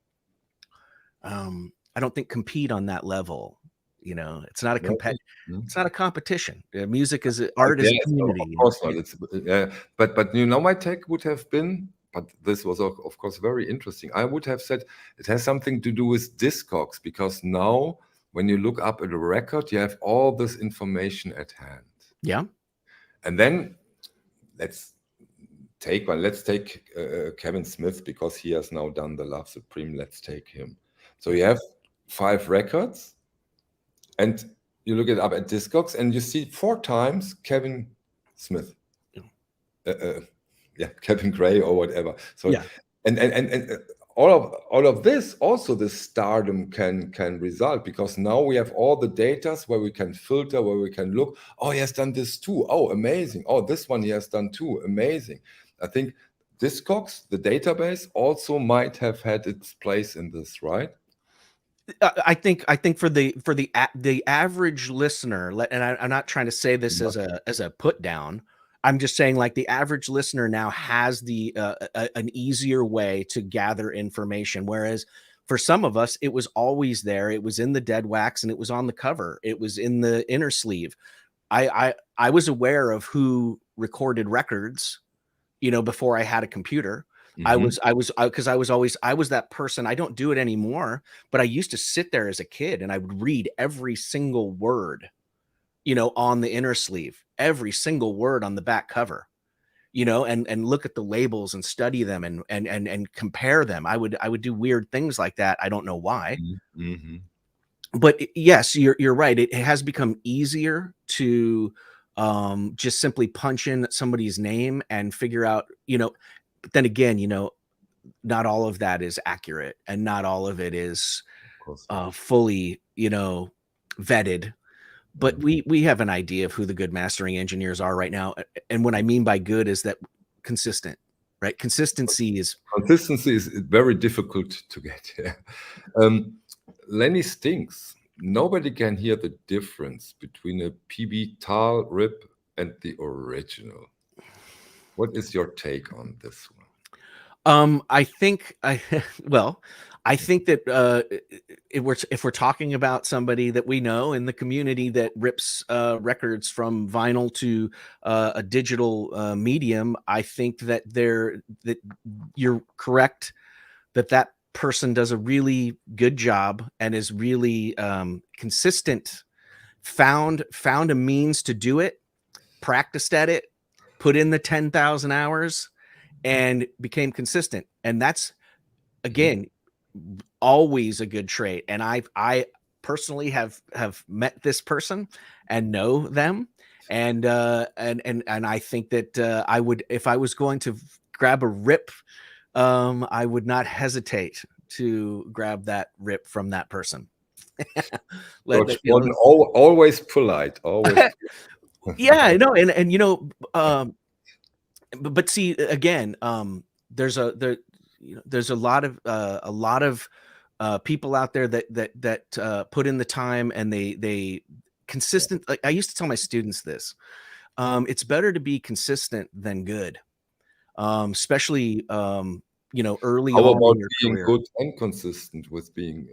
I don't think, compete on that level. You know, it's not a it's not a competition. Music is art, is a community. Of course not. It's, but you know, my take would have been, but this was of course very interesting. I would have said it has something to do with Discogs, because now when you look up at a record, you have all this information at hand. Yeah. And then let's take one. Let's take Kevin Smith, because he has now done the Love Supreme. Let's take him. So you have 5 records, and you look it up at Discogs, and you see 4 times Kevin Smith. Kevin Gray or whatever. So and all of this, also the stardom can result, because now we have all the datas where we can filter, where we can look, oh, he has done this too, oh, amazing, oh, this one he has done too, amazing. I think Discogs, the database, also might have had its place in this, right? I think for the average listener, and I'm not trying to say this as a put down. I'm just saying, like, the average listener now has an easier way to gather information, whereas for some of us, it was always there. It was in the dead wax, and it was on the cover. It was in the inner sleeve. I was aware of who recorded records, before I had a computer. Because I was that person. I don't do it anymore, but I used to sit there as a kid and I would read every single word, on the inner sleeve, every single word on the back cover, and look at the labels and study them and compare them. I would do weird things like that. I don't know why. Mm-hmm. But yes, you're right. It has become easier to just simply punch in somebody's name and figure out, but then again, not all of that is accurate and not all of it is fully, vetted. But we have an idea of who the good mastering engineers are right now. And what I mean by good is that consistent, right? Consistency is very difficult to get. Lenny stinks. Nobody can hear the difference between a PB Tal rip and the original. What is your take on this one? I think I think that if we're talking about somebody that we know in the community that rips records from vinyl to a digital medium, I think that you're correct that person does a really good job and is really consistent. Found a means to do it, practiced at it, put in the 10,000 hours, and became consistent. And that's, again, always a good trait. And I personally have met this person and know them. And I think that I would, if I was going to grab a rip, I would not hesitate to grab that rip from that person. Borden, always polite, always. Yeah, no, but see, again, there's a lot of people out there that put in the time and they consistent. Like I used to tell my students this, it's better to be consistent than good, especially early How on about in your being career. good and consistent with being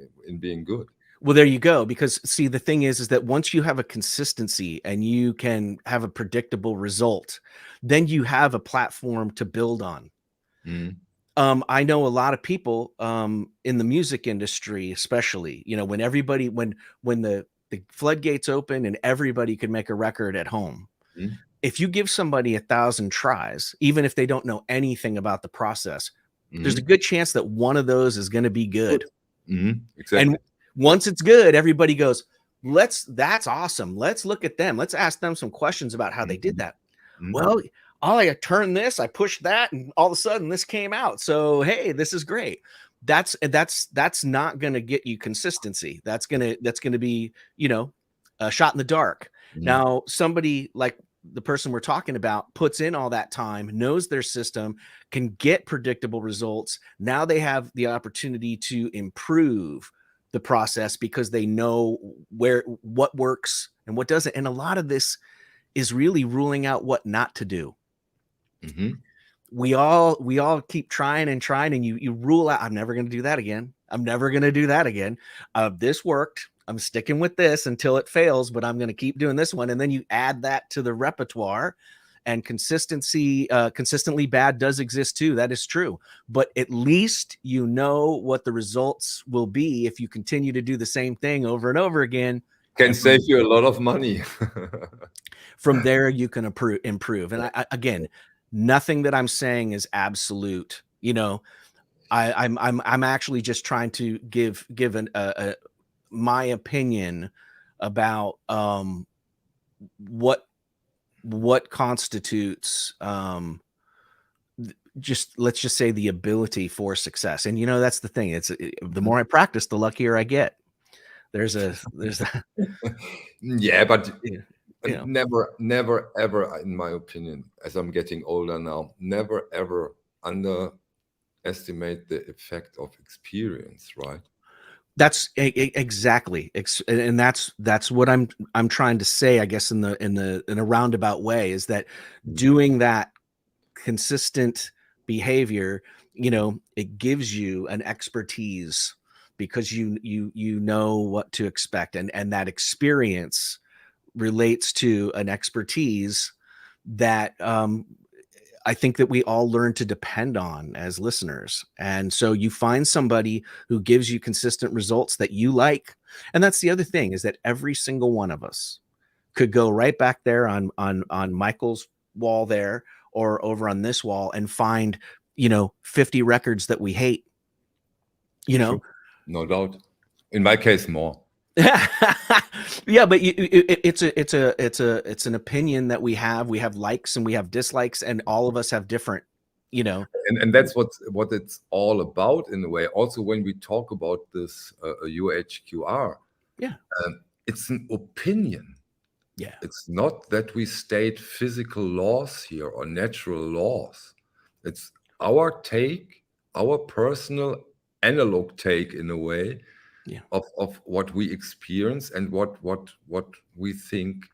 good? Well, there you go. Because see, the thing is that once you have a consistency and you can have a predictable result, then you have a platform to build on. I know a lot of people in the music industry, especially, when everybody, when the floodgates open and everybody could make a record at home. If you give somebody 1,000 tries, even if they don't know anything about the process, there's a good chance that one of those is going to be good. Exactly. And once it's good, everybody goes, that's awesome. Let's look at them. Let's ask them some questions about how they did that. Well, I turned this, I pushed that, and all of a sudden this came out. So, hey, this is great. That's not going to get you consistency. That's going to be, a shot in the dark. Now, somebody like the person we're talking about puts in all that time, knows their system, can get predictable results. Now they have the opportunity to improve the process because they know what works and what doesn't. And a lot of this is really ruling out what not to do. We all keep trying and you rule out, I'm never going to do that again. I'm never going to do that again. This worked. I'm sticking with this until it fails, but I'm going to keep doing this one. And then you add that to the repertoire, and consistently bad does exist too. That is true. But at least you know what the results will be if you continue to do the same thing over and over again. Can save you a lot of money. From there, you can improve. And again, nothing that I'm saying is absolute. I'm actually just trying to give my opinion about what constitutes let's just say the ability for success. And that's the thing. It's the more I practice, the luckier I get. There's yeah, but never ever, in my opinion, as I'm getting older now, never ever underestimate the effect of experience, right? That's exactly, and that's what I'm trying to say, I guess, in a roundabout way, is that doing that consistent behavior, it gives you an expertise because you know what to expect, and that experience relates to an expertise that I think that we all learn to depend on as listeners. And so you find somebody who gives you consistent results that you like. And that's the other thing, is that every single one of us could go right back there on Michael's wall there, or over on this wall, and find, 50 records that we hate, True. No doubt. In my case, more. Yeah, but it's an opinion that we have. We have likes and we have dislikes, and all of us have different, And that's what it's all about in a way. Also, when we talk about this UHQR, yeah, it's an opinion. yeah, It's not that we state physical laws here or natural laws. It's our take, our personal analog take in a way, yeah, of what we experience and what we think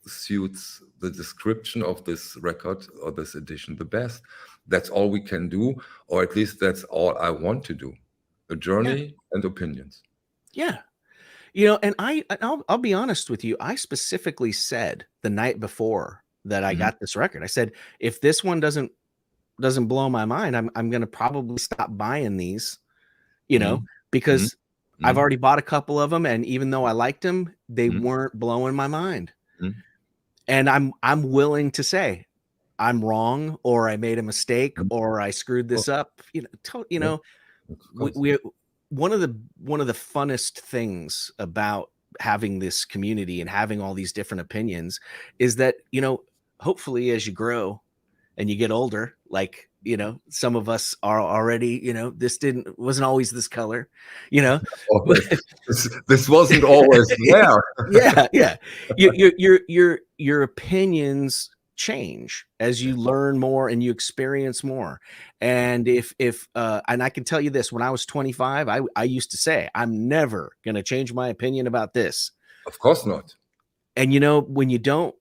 suits the description of this record or this edition the best. That's all we can do, or at least that's all I want to do. A journey and opinions. yeah. And I'll be honest with you. I specifically said the night before that I got this record, I said, if this one doesn't blow my mind, I'm going to probably stop buying these, because I've already bought a couple of them, and even though I liked them, they weren't blowing my mind. And I'm willing to say I'm wrong, or I made a mistake, or I screwed this up. We one of the funnest things about having this community and having all these different opinions is that, hopefully as you grow and you get older, like, some of us are already, this wasn't always this color, this wasn't always there. yeah. Your opinions change as you learn more and you experience more. And if and I can tell you this, when I was 25, I used to say, I'm never going to change my opinion about this. Of course not. And when you don't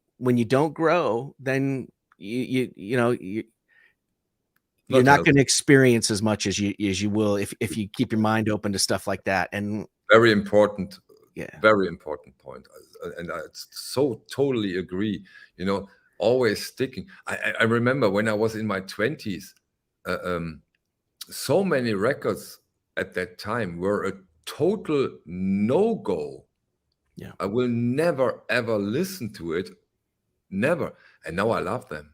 grow, then you're not going to experience as much as you will if you keep your mind open to stuff like that. And very important point. And I so totally agree. Always sticking. I remember when I was in my 20s, so many records at that time were a total no-go. Yeah, I will never ever listen to it, never. And now I love them.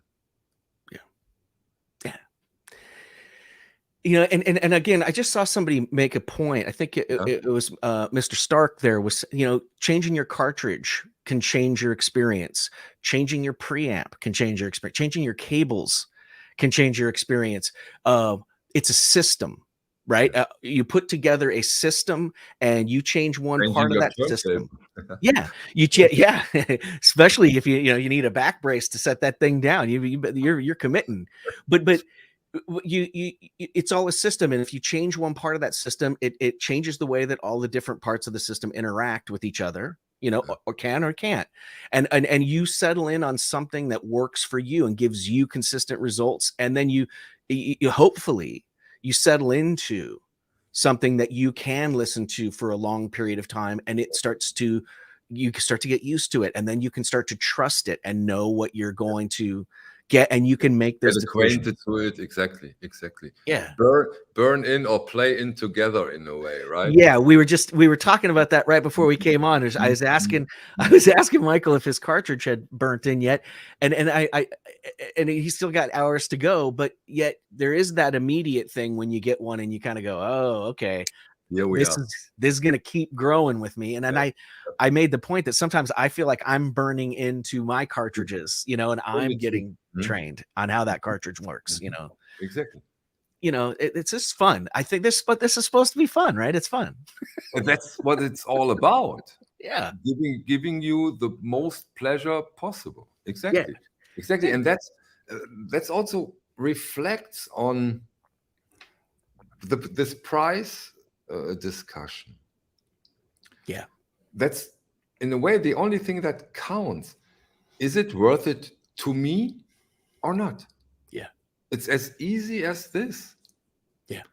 And again, I just saw somebody make a point. I think it was Mr. Stark there was, changing your cartridge can change your experience. Changing your preamp can change your experience. Changing your cables can change your experience. It's a system, right? You put together a system and you change one part of that system. Yeah, especially if you need a back brace to set that thing down. You're committing, but it's all a system, and if you change one part of that system, it changes the way that all the different parts of the system interact with each other, or can or can't, and you settle in on something that works for you and gives you consistent results, and then you hopefully you settle into something that you can listen to for a long period of time, and you start to get used to it, and then you can start to trust it and know what you're going to get, and you can make this acquainted to it. Exactly. Yeah, burn in or play in together in a way, right? Yeah, we were talking about that right before we came on. I was asking Michael if his cartridge had burnt in yet, and he still got hours to go, but yet there is that immediate thing when you get one and you kind of go, oh, okay, this is going to keep growing with me. And then I made the point that sometimes I feel like I'm burning into my cartridges, and I'm getting trained on how that cartridge works, Exactly. It's just fun. I think this is supposed to be fun, right? It's fun. That's what it's all about. Yeah. Giving you the most pleasure possible. Exactly. And that's also reflects on this price discussion. Yeah. That's in a way the only thing that counts. Is it worth it to me or not? Yeah. It's as easy as this. Yeah.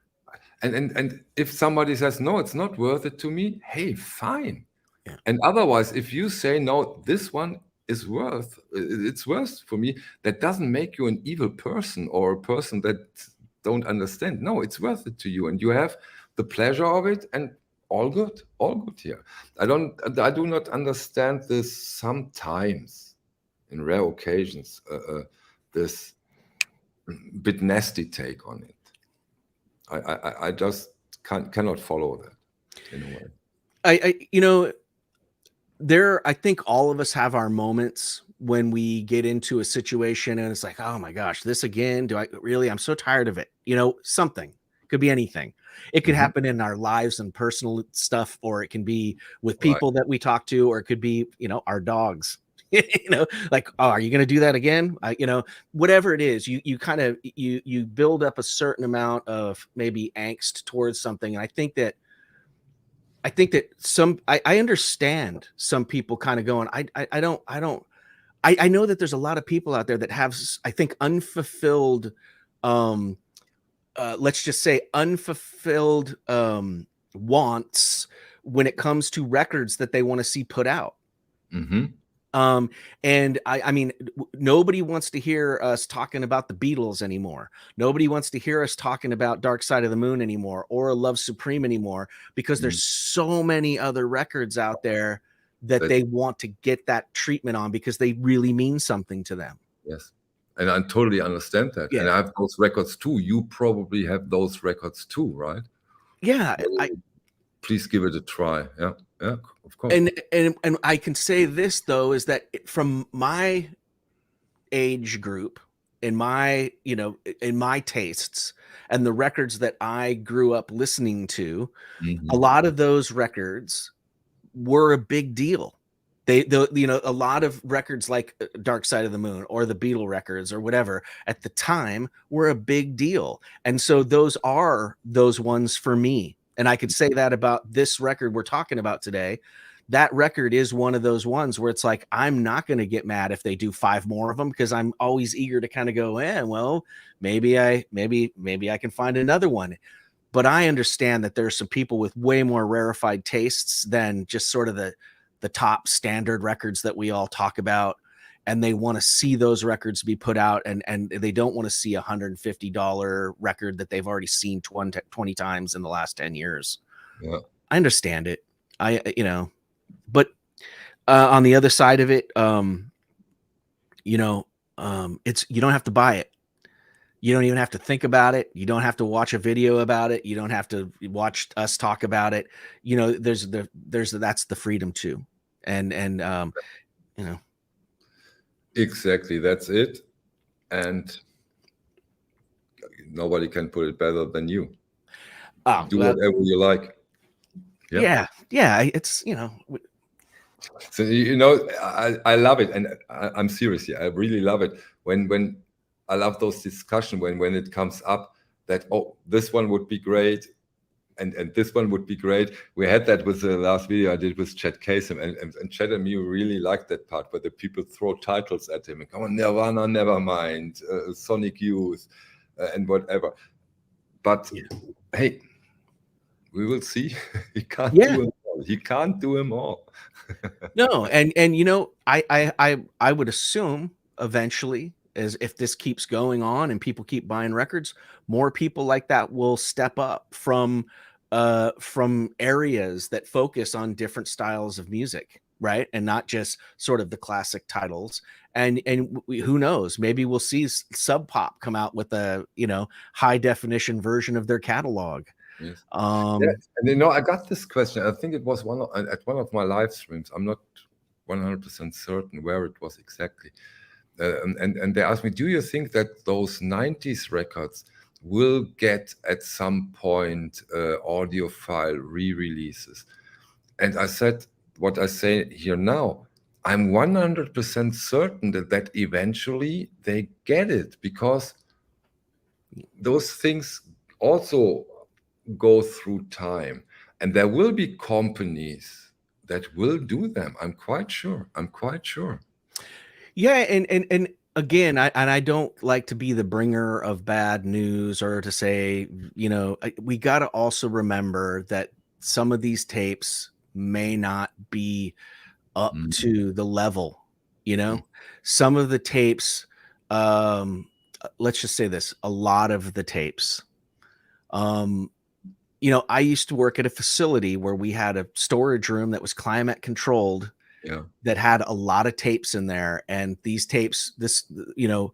And if somebody says, no, it's not worth it to me, hey, fine. Yeah. And otherwise, if you say, no, this one is it's worth for me, that doesn't make you an evil person or a person that don't understand. No, it's worth it to you. And you have the pleasure of it, and all good here. I do not understand this sometimes, in rare occasions, this bit nasty take on it. I just cannot follow that in a way. I think all of us have our moments when we get into a situation and it's like, oh my gosh, this again? I'm so tired of it. Something could be anything. It could happen in our lives and personal stuff, or it can be with people that we talk to, or it could be, our dogs, like, oh, are you going to do that again? Whatever it is, you kind of, you build up a certain amount of maybe angst towards something. And I think that I understand some people kind of going, I know that there's a lot of people out there that have, I think, unfulfilled, let's just say unfulfilled wants when it comes to records that they want to see put out. And I mean, nobody wants to hear us talking about the Beatles anymore. Nobody wants to hear us talking about Dark Side of the Moon anymore, or A Love Supreme anymore, because there's so many other records out there that they want to get that treatment on because they really mean something to them. Yes. And I totally understand that. Yeah. And I have those records too. You probably have those records too, right? Yeah. Please give it a try. Yeah. Yeah, of course. And I can say this though, is that from my age group, in my tastes and the records that I grew up listening to, a lot of those records were a big deal. A lot of records like Dark Side of the Moon or the Beatle records or whatever at the time were a big deal. And so those are those ones for me. And I could say that about this record we're talking about today. That record is one of those ones where it's like, I'm not going to get mad if they do 5 more of them, because I'm always eager to kind of go, well, maybe I can find another one. But I understand that there's some people with way more rarefied tastes than just sort of the top standard records that we all talk about. And they want to see those records be put out, and they don't want to see $150 record that they've already seen 20 times in the last 10 years. Yeah. I understand it. But on the other side of it, it's, you don't have to buy it. You don't even have to think about it. You don't have to watch a video about it. You don't have to watch us talk about it. That's the freedom too. And Exactly, that's it. And nobody can put it better than you. Do whatever you like. Yeah. It's, So, I love it. And I'm serious here. I really love it. When I love those discussions when it comes up that, oh, this one would be great. And this one would be great. We had that with the last video I did with Chet Kasem, and Chet and me really liked that part where the people throw titles at him and come on, Nirvana, Nevermind, Sonic Youth, and whatever. But hey, we will see. He can't do them all. He can't do them all. No, and I would assume eventually, as if this keeps going on and people keep buying records, more people like that will step up from areas that focus on different styles of music, right? And not just sort of the classic titles. And who knows, maybe we'll see Sub Pop come out with a high definition version of their catalog. Yes. And I got this question. I think it was at one of my live streams. I'm not 100% certain where it was exactly. And they asked me, do you think that those 90s records will get at some point audiophile re-releases? And I said what I say here now. I'm 100% certain that eventually they get it, because those things also go through time, and there will be companies that will do them. I'm quite sure. Yeah, and again, I don't like to be the bringer of bad news or to say, we got to also remember that some of these tapes may not be up Mm. to the level, you know. Some of the tapes, let's just say this, a lot of the tapes, you know, I used to work at a facility where we had a storage room that was climate controlled, Yeah. that had a lot of tapes in there. And these tapes, this, you know,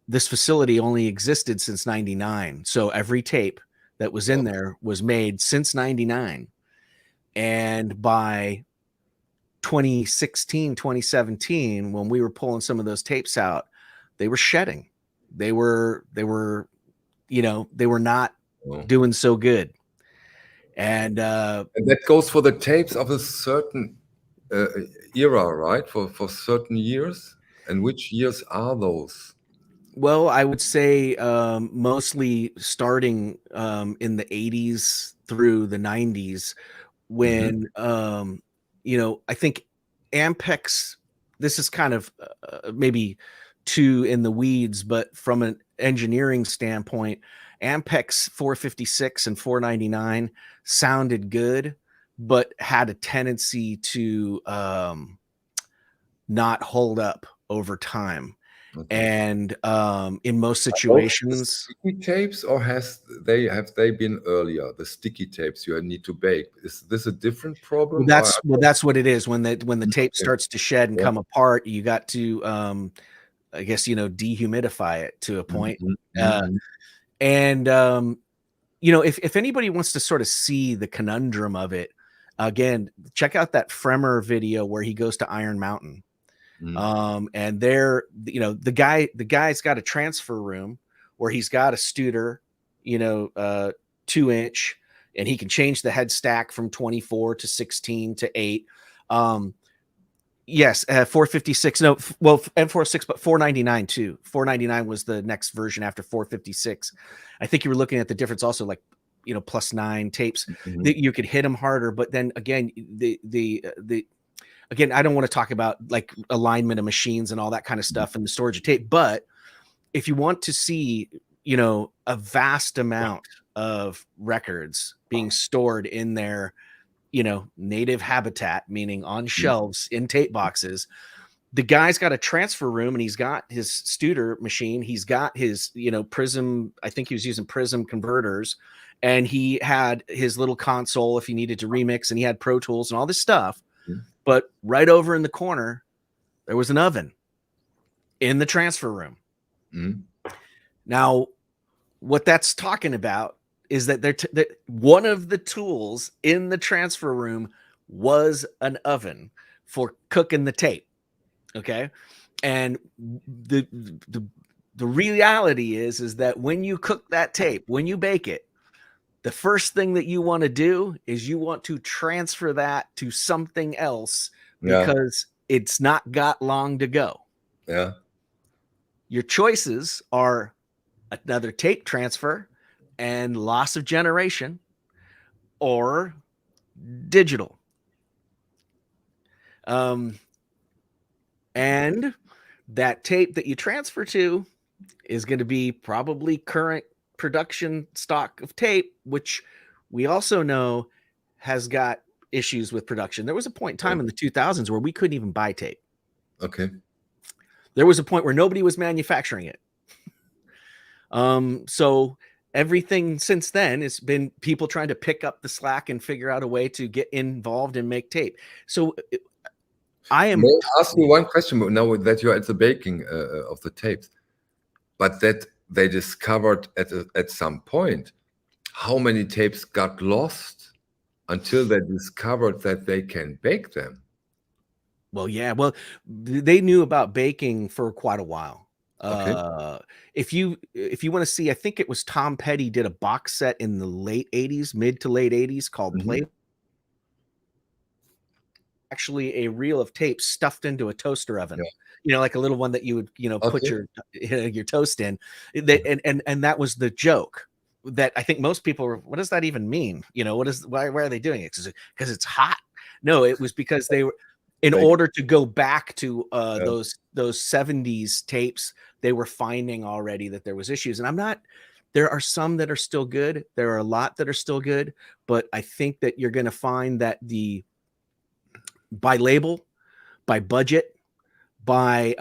this facility only existed since 99. So every tape that was in there was made since 99. And by 2016, 2017, when we were pulling some of those tapes out, they were shedding. They were, you know, they were not doing so good. And that goes for the tapes of a certain era, right? For certain years. And which years are those? well, I would say mostly starting in the 80s through the 90s, when you know, I think Ampex, this is kind of maybe too in the weeds, but from an engineering standpoint, Ampex 456 and 499 sounded good, but had a tendency to not hold up over time. And in most situations, sticky tapes, or have they been earlier? The sticky tapes you need to bake. Is this a different problem? well, that's what it is. When the tape starts to shed and come apart, you got to I guess, you know, dehumidify it to a point. And you know, if anybody wants to sort of see the conundrum of it, again, check out that Fremer video where he goes to Iron Mountain. And there, you know, the guy's got a transfer room where he's got a Studer, you know, 2-inch, and he can change the head stack from 24 to 16 to 8. Yes, 456. No, well, M46, but 499 too. 499 was the next version after 456. I think you were looking at the difference also, like, you know, +9 tapes that you could hit them harder. But then again, again, I don't want to talk about like alignment of machines and all that kind of stuff and the storage of tape. But if you want to see, you know, a vast amount of records being stored in their, you know, native habitat, meaning on shelves in tape boxes, the guy's got a transfer room and he's got his Studer machine. He's got his, you know, Prism. I think he was using Prism converters, and he had his little console if he needed to remix, and he had Pro Tools and all this stuff. But right over in the corner, there was an oven in the transfer room. Now, what that's talking about is that one of the tools in the transfer room was an oven for cooking the tape. Okay. And the reality is that when you cook that tape, when you bake it, the first thing that you want to do is you want to transfer that to something else, because it's not got long to go. Yeah. Your choices are another tape transfer and loss of generation, or digital. And that tape that you transfer to is going to be probably current production stock of tape, which we also know has got issues with production. There was a point in time in the 2000s where we couldn't even buy tape. Okay. There was a point where nobody was manufacturing it. So everything since then has been people trying to pick up the slack and figure out a way to get involved and make tape. So I am. May I ask you one question now that you're at the baking of the tapes, but that they discovered at some point how many tapes got lost until they discovered that they can bake them? Well, yeah. Well, they knew about baking for quite a while. If you want to see, I think it was Tom Petty did a box set in the late 80s, mid to late 80s, called Play. Actually a reel of tape stuffed into a toaster oven, you know, like a little one that you would, you know, put your toast in. And that was the joke that I think most people were, what does that even mean? You know, why are they doing it? Because it's hot. No, it was because they were, in order to go back to those 70s tapes, they were finding already that there was issues. And there are some that are still good. There are a lot that are still good, but I think that you're going to find that the by label, by budget, by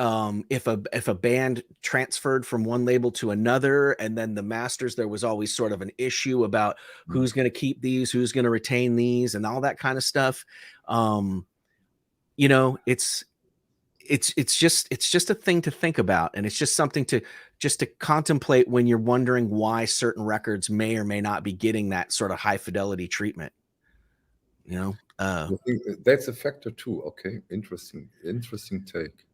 if a band transferred from one label to another, and then the masters, there was always sort of an issue about who's going to keep these, who's going to retain these, and all that kind of stuff. You know, it's just a thing to think about, and it's just something to contemplate when you're wondering why certain records may or may not be getting that sort of high fidelity treatment. You know, I think that's a factor too. Okay, interesting take.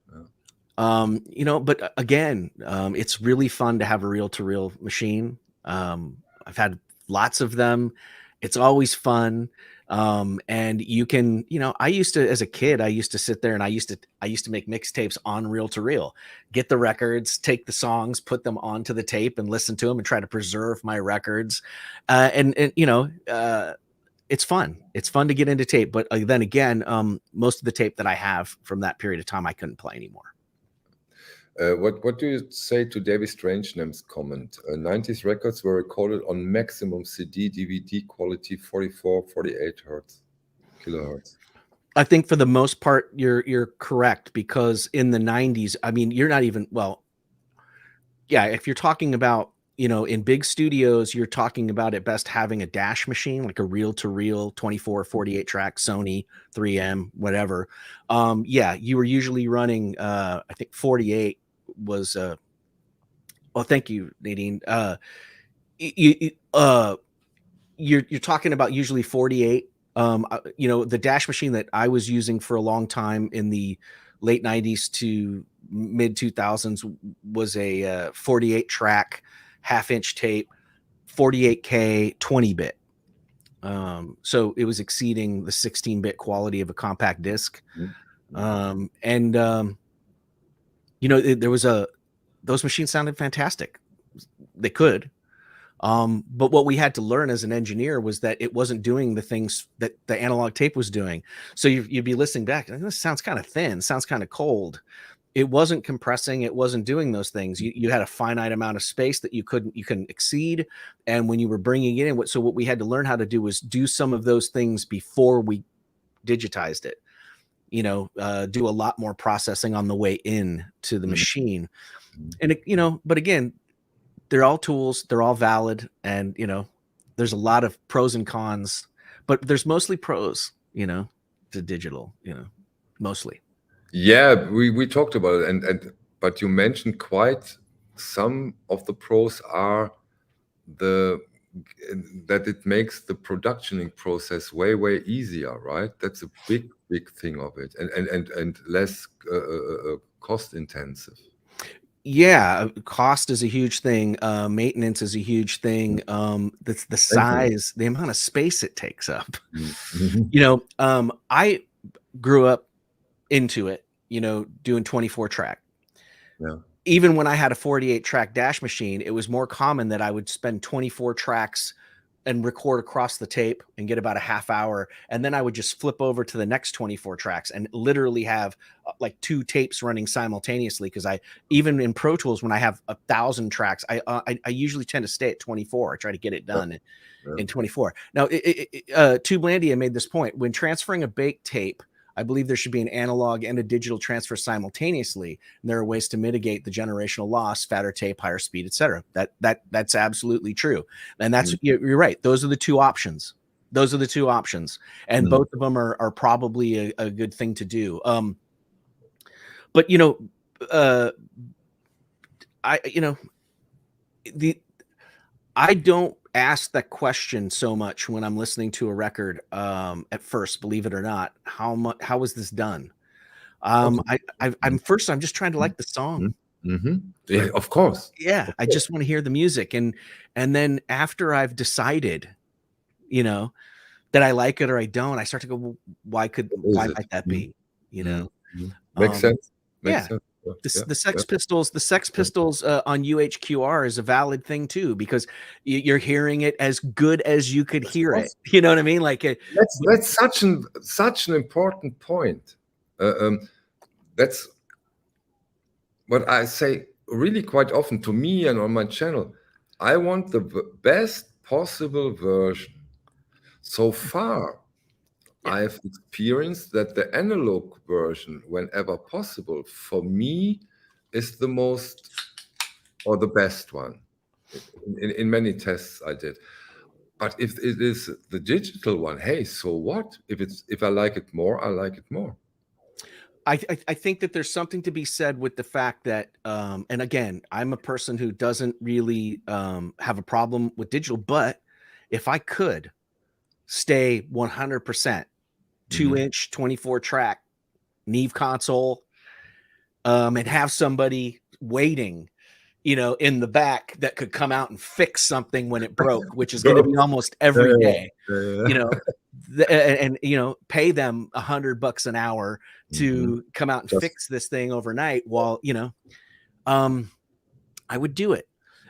You know, but again, it's really fun to have a reel-to-reel machine. I've had lots of them. It's always fun. And you can, you know, I used to, as a kid, I used to sit there and I used to make mixtapes on reel-to-reel, get the records, take the songs, put them onto the tape and listen to them and try to preserve my records. And you know, it's fun. It's fun to get into tape. But then again, most of the tape that I have from that period of time, I couldn't play anymore. What do you say to David Strangename's comment? 90s records were recorded on maximum CD, DVD quality, 44, 48 kilohertz. I think for the most part, you're correct, because in the 90s, I mean, you're not even, well, yeah, if you're talking about, you know, in big studios, you're talking about at best having a dash machine, like a reel-to-reel 24, 48 track Sony 3M, whatever. Yeah, you were usually running, I think 48 was, well, thank you, Nadine. You're talking about usually 48. You know, the dash machine that I was using for a long time in the late 90s to mid 2000s was a 48 track half-inch tape, 48K 20-bit. So it was exceeding the 16-bit quality of a compact disc. And you know, there was those machines sounded fantastic. They could. But what we had to learn as an engineer was that it wasn't doing the things that the analog tape was doing. So you'd be listening back, and this sounds kind of thin, sounds kind of cold. It wasn't compressing. It wasn't doing those things. You had a finite amount of space that you couldn't exceed. And when you were bringing it in, so what we had to learn how to do was do some of those things before we digitized it. You know, do a lot more processing on the way in to the machine. And it, you know, but again, they're all tools, they're all valid, and you know, there's a lot of pros and cons, but there's mostly pros, you know, to digital, you know, mostly. Yeah, we talked about it, and but you mentioned quite some of the pros are that it makes the productioning process way easier, right? That's a big thing of it, and less cost intensive. Yeah, cost is a huge thing. Maintenance is a huge thing. That's the size, the amount of space it takes up. You know, I grew up into it, you know, doing 24 track. Yeah. Even when I had a 48 track dash machine, it was more common that I would spend 24 tracks and record across the tape and get about a half hour. And then I would just flip over to the next 24 tracks and literally have like 2 tapes running simultaneously. Cause even in Pro Tools, when I have 1,000 tracks, I usually tend to stay at 24. I try to get it done in 24. Now, Tublandia made this point: when transferring a baked tape, I believe there should be an analog and a digital transfer simultaneously. And there are ways to mitigate the generational loss, fatter tape, higher speed, etc. That's absolutely true. And that's, you're right. Those are the 2 options. Those are the 2 options. And both of them are probably a good thing to do. But you know, I don't ask that question so much when I'm listening to a record. At first, believe it or not, how was this done? I'm just trying to like the song. Yeah, of course. Yeah, I just want to hear the music, and then after I've decided, you know, that I like it or I don't, I start to go, well, why might that be? You know, makes sense. Makes sense. The Sex Pistols on UHQR is a valid thing too, because you're hearing it as good as you could hear it. You know what I mean? Like that's such an important point. That's what I say really quite often to me and on my channel. I want the best possible version. So far, I've experienced that the analog version, whenever possible, for me is the most or the best one in many tests I did. But if it is the digital one, hey, so what? If I like it more, I like it more. I think that there's something to be said with the fact that, and again, I'm a person who doesn't really have a problem with digital, but if I could stay 100% 2-inch, 24 track Neve console, and have somebody waiting, in the back that could come out and fix something when it broke, which is going to be almost every day, and pay them $100 an hour to come out and fix this thing overnight while, I would do it.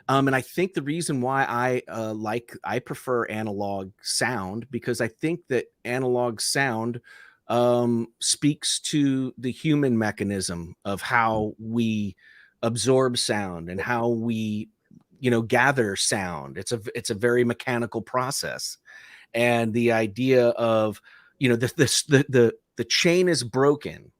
And I think the reason why I prefer analog sound, because I think that analog sound speaks to the human mechanism of how we absorb sound and how we, gather sound. It's a very mechanical process. And the idea of, the chain is broken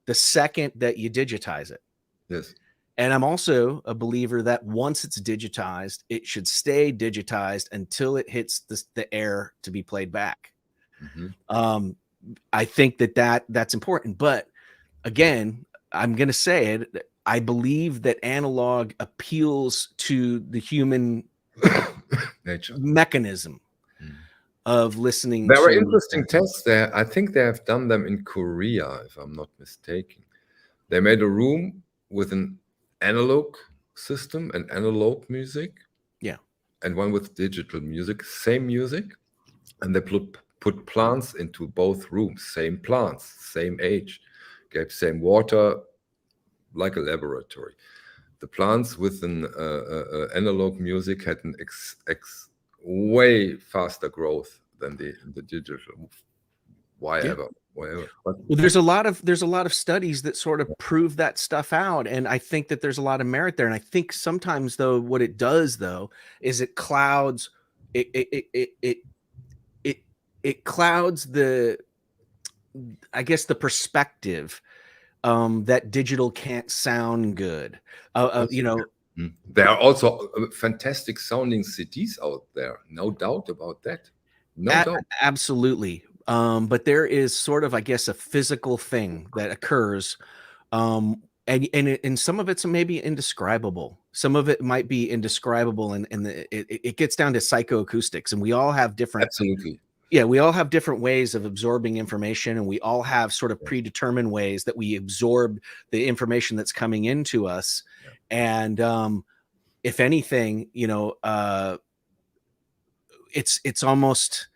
the second that you digitize it. Yes. And I'm also a believer that once it's digitized, it should stay digitized until it hits the air to be played back. I think that's important. But again, I'm going to say it. I believe that analog appeals to the human nature mechanism of listening. There were interesting tests there. I think they have done them in Korea, if I'm not mistaken. They made a room with an analog system and analog music, and one with digital music, same music, and they put plants into both rooms, same plants, same age, gave same water, like a laboratory. The plants with an analog music had an way faster growth than the digital. Why ever? Well, there's a lot of studies that sort of prove that stuff out, and I think that there's a lot of merit there. And I think sometimes, though, what it does is it clouds it clouds the perspective that digital can't sound good. There are also fantastic sounding CDs out there, no doubt about that. No doubt. Absolutely. But there is sort of, a physical thing that occurs. And some of it's maybe indescribable. Some of it might be indescribable, and it gets down to psychoacoustics, and we all have different. Absolutely. Yeah, we all have different ways of absorbing information, and we all have sort of predetermined ways that we absorb the information that's coming into us. And if anything, it's almost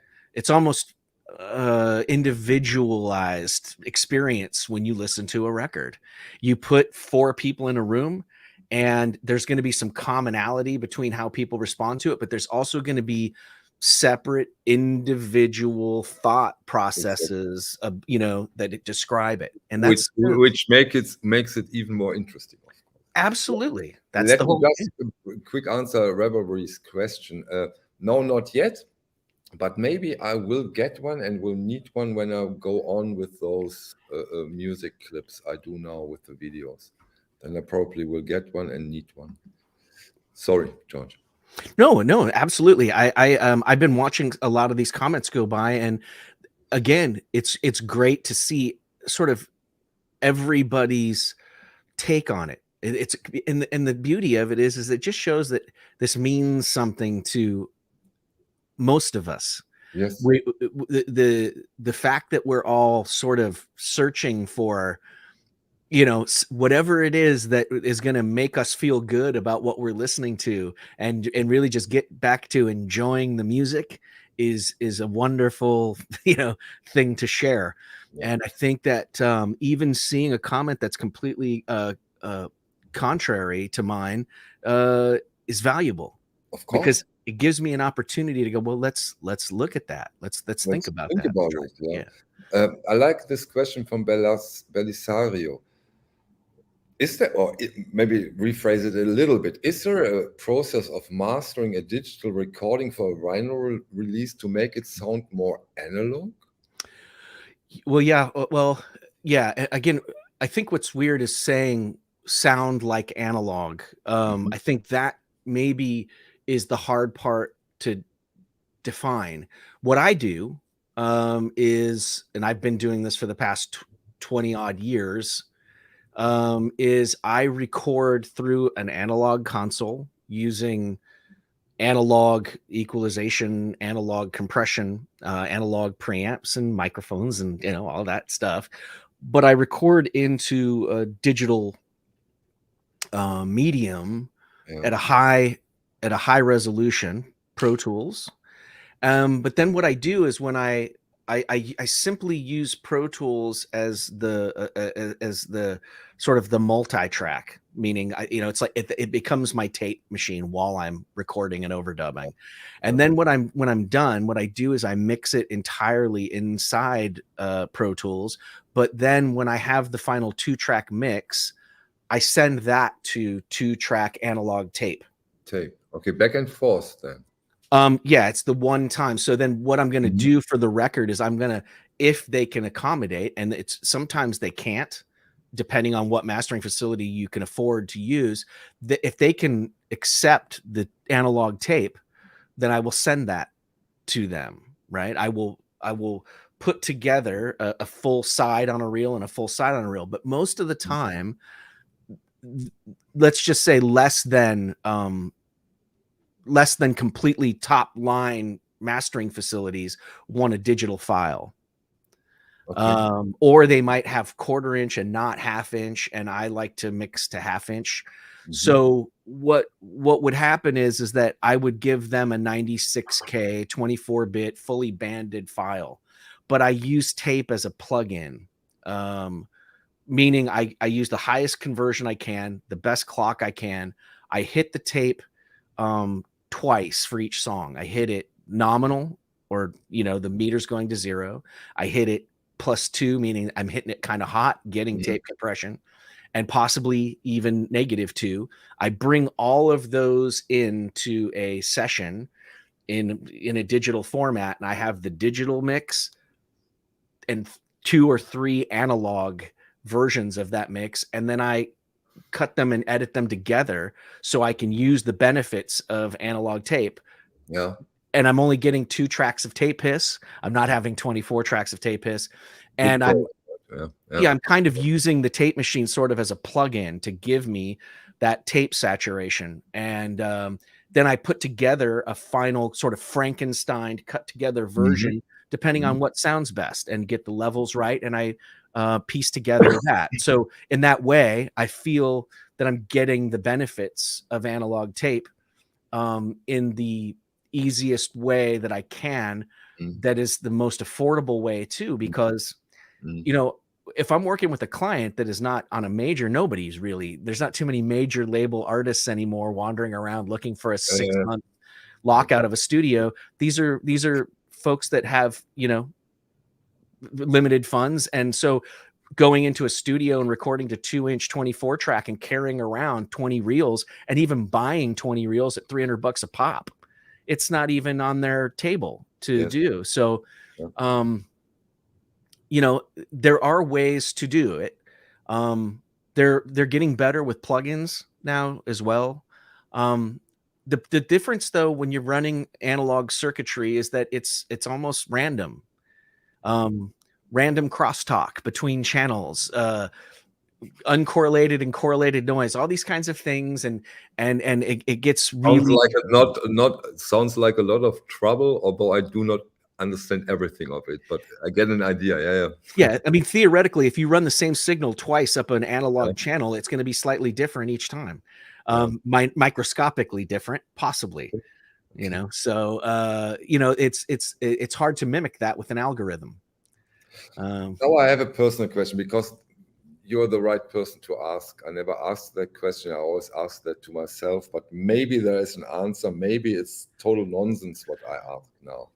individualized experience when you listen to a record. You put 4 people in a room, and there's going to be some commonality between how people respond to it, but there's also going to be separate individual thought processes that describe it, and that's which makes it even more interesting. Absolutely. That's the whole just a quick answer Revelry's question. No, not yet, but maybe I will get one and will need one when I go on with those music clips I do now with the videos. Then I probably will get one and need one. Sorry, George. No, absolutely. I've been watching a lot of these comments go by, and again, it's great to see sort of everybody's take on it. It's and the beauty of it is it just shows that this means something to most of us. Yes. The fact that we're all sort of searching for, whatever it is that is going to make us feel good about what we're listening to, and really just get back to enjoying the music is a wonderful, thing to share. Yeah. And I think that even seeing a comment that's completely contrary to mine is valuable. Of course. Because it gives me an opportunity to go, well, let's look at that. Let's think about that. It, yeah. I like this question from Belisario. Is there, or maybe rephrase it a little bit, is there a process of mastering a digital recording for a vinyl release to make it sound more analog? Well, yeah. Well, yeah. Again, I think what's weird is saying sound like analog. Mhm. I think that maybe is the hard part to define. What I do is, and I've been doing this for the past 20 odd years, is I record through an analog console using analog equalization, analog compression, analog preamps and microphones and all that stuff. But I record into a digital medium Yeah. at a high resolution, Pro Tools. But then what I do is when I simply use Pro Tools as the sort of the multi-track, meaning it's like it becomes my tape machine while I'm recording and overdubbing. Yeah. And then when I'm done, what I do is I mix it entirely inside Pro Tools. But then when I have the final 2-track mix, I send that to 2-track analog tape. Tape. Okay, back and forth then. Yeah, it's the one time. So then what I'm going to Mhm. do for the record is I'm going to, if they can accommodate, and it's sometimes they can't, depending on what mastering facility you can afford to use, if they can accept the analog tape, then I will send that to them, right? I will put together a full side on a reel and a full side on a reel. But most of the time, let's just say less than completely top line mastering facilities want a digital file. Okay. Or they might have 1/4 inch and not 1/2 inch, and I like to mix to 1/2 inch. Mhm. So what would happen is that I would give them a 96K 24-bit fully banded file, but I use tape as a plugin. Um, Meaning I use the highest conversion I can, the best clock I can. I hit the tape twice for each song. I hit it nominal, or the meter's going to 0. I hit it +2, meaning I'm hitting it kind of hot, getting Mhm. tape compression, and possibly even -2. I bring all of those into a session in a digital format, and I have the digital mix and 2 or 3 analog versions of that mix, and then I cut them and edit them together so I can use the benefits of analog tape. Yeah. And I'm only getting 2 tracks of tape hiss. I'm not having 24 tracks of tape hiss. Good And point. Yeah. Yeah. I'm kind of using the tape machine sort of as a plug-in to give me that tape saturation. And then I put together a final sort of Frankenstein cut together Mhm. version, depending Mhm. on what sounds best, and get the levels right. And I piece together that. So in that way, I feel that I'm getting the benefits of analog tape in the easiest way that I can. Mhm. That is the most affordable way too, because Mhm. you know, if I'm working with a client that is not on a major, there's not too many major label artists anymore wandering around looking for a Yeah. 6-month lockout of a studio. These are folks that have, limited funds. And so going into a studio and recording to 2-inch 24 track and carrying around 20 reels and even buying 20 reels at $300 a pop, it's not even on their table to Yes. do. So, Yeah. um, there are ways to do it. They're getting better with plugins now as well. Um, the difference though when you're running analog circuitry is that it's almost random. Um, Random crosstalk between channels, uncorrelated and correlated noise, all these kinds of things, and it gets Sounds really like sounds like a lot of trouble, although I do not understand everything of it, but I get an idea. Yeah. Yeah. yeah. I mean, theoretically, if you run the same signal twice up an Yeah. analog channel, it's going to be slightly different each time. Yeah. Microscopically different, possibly. Okay. So it's hard to mimic that with an algorithm. Now I have a personal question because you're the right person to ask. I never asked that question. I always ask that to myself, but maybe there is an answer. Maybe it's total nonsense what I ask now.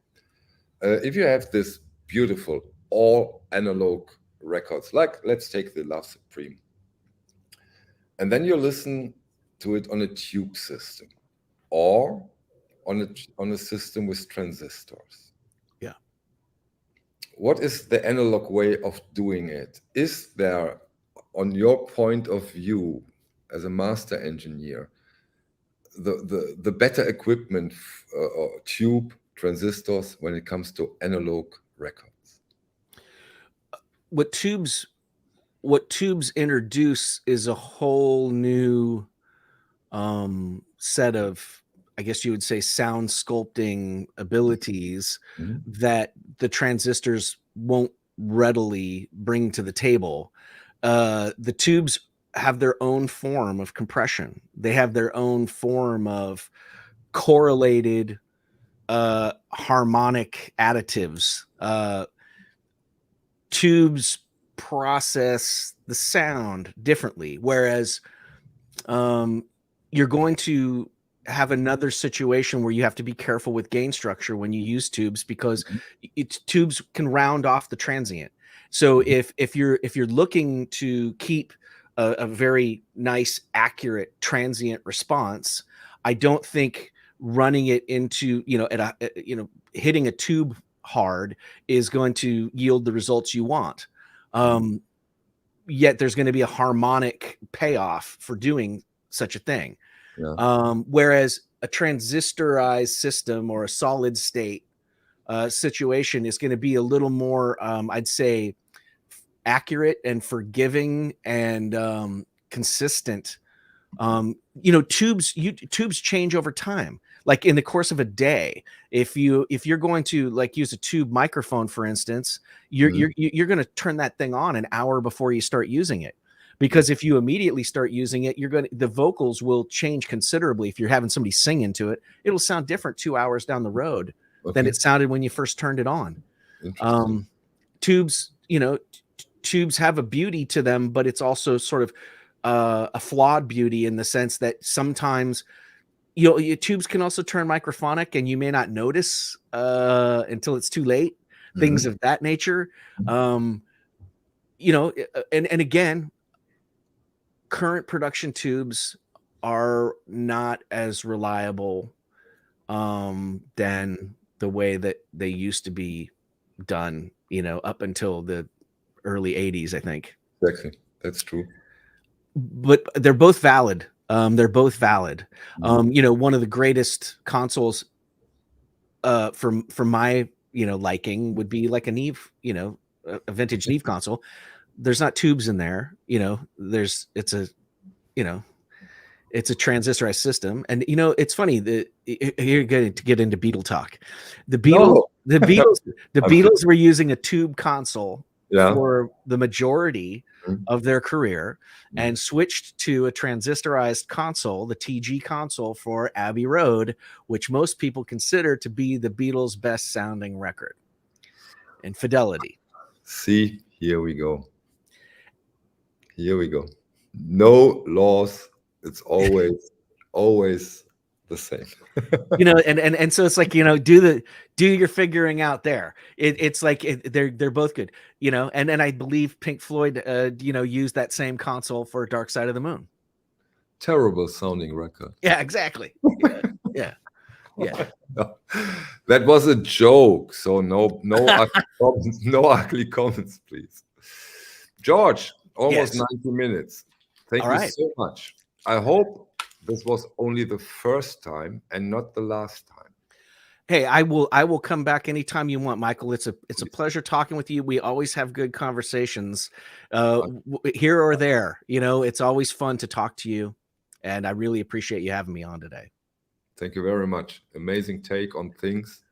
If you have this beautiful all analog records, like let's take the Love Supreme, and then you listen to it on a tube system or on a system with transistors. Yeah. what is the analog way of doing it? Is there, on your point of view as a master engineer, the better equipment, tube, transistors, when it comes to analog records? What tubes introduce is a whole new set of, I guess you would say, sound sculpting abilities that the transistors won't readily bring to the table. The tubes have their own form of compression. They have their own form of correlated harmonic additives. Tubes process the sound differently, whereas you're going to have another situation where you have to be careful with gain structure when you use tubes, because tubes can round off the transient. So if you're looking to keep a very nice, accurate transient response, I don't think running it into, hitting a tube hard is going to yield the results you want. Yet there's going to be a harmonic payoff for doing such a thing. Yeah. Whereas a transistorized system or a solid state situation is going to be a little more, I'd say, accurate and forgiving and consistent. Tubes change over time. Like in the course of a day, if you're going to like use a tube microphone, for instance, you're going to turn that thing on an hour before you start using it. Because if you immediately start using it, the vocals will change considerably. If you're having somebody sing into it, it'll sound different 2 hours down the road than it sounded when you first turned it on. Tubes, tubes have a beauty to them, but it's also sort of a flawed beauty in the sense that sometimes your tubes can also turn microphonic, and you may not notice until it's too late. Things of that nature. And again, current production tubes are not as reliable than the way that they used to be done, up until the early 80s, I think. Exactly. That's true. But they're both valid. They're both valid. One of the greatest consoles from my liking would be like a Neve, a vintage Neve console. There's not tubes in there. It's a transistorized system. And it's funny that you're going to get into Beatle talk. The Beatles were using a tube console for the majority of their career, and switched to a transistorized console, the TG console, for Abbey Road, which most people consider to be the Beatles' best sounding record in fidelity. See, here we go. No laws. It's always the same. And so it's like, do your figuring out there. It's like they're both good, and I believe Pink Floyd used that same console for Dark Side of the Moon. Terrible sounding record. Yeah, exactly. Yeah. That was a joke, so no ugly comments, please. George, almost 90 minutes. Thank you so much. I hope this was only the first time and not the last time. Hey, I will come back anytime you want, Michael. It's a pleasure talking with you. We always have good conversations, here or there. It's always fun to talk to you, and I really appreciate you having me on today. Thank you very much. Amazing take on things.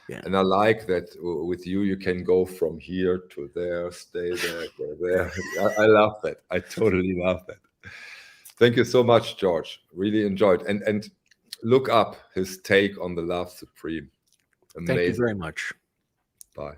Yeah. And I like that with you can go from here to there, stay there, go there. I love that. I totally love that. Thank you so much, George. Really enjoyed. And look up his take on the Love Supreme. Amazing. Thank you very much. Bye.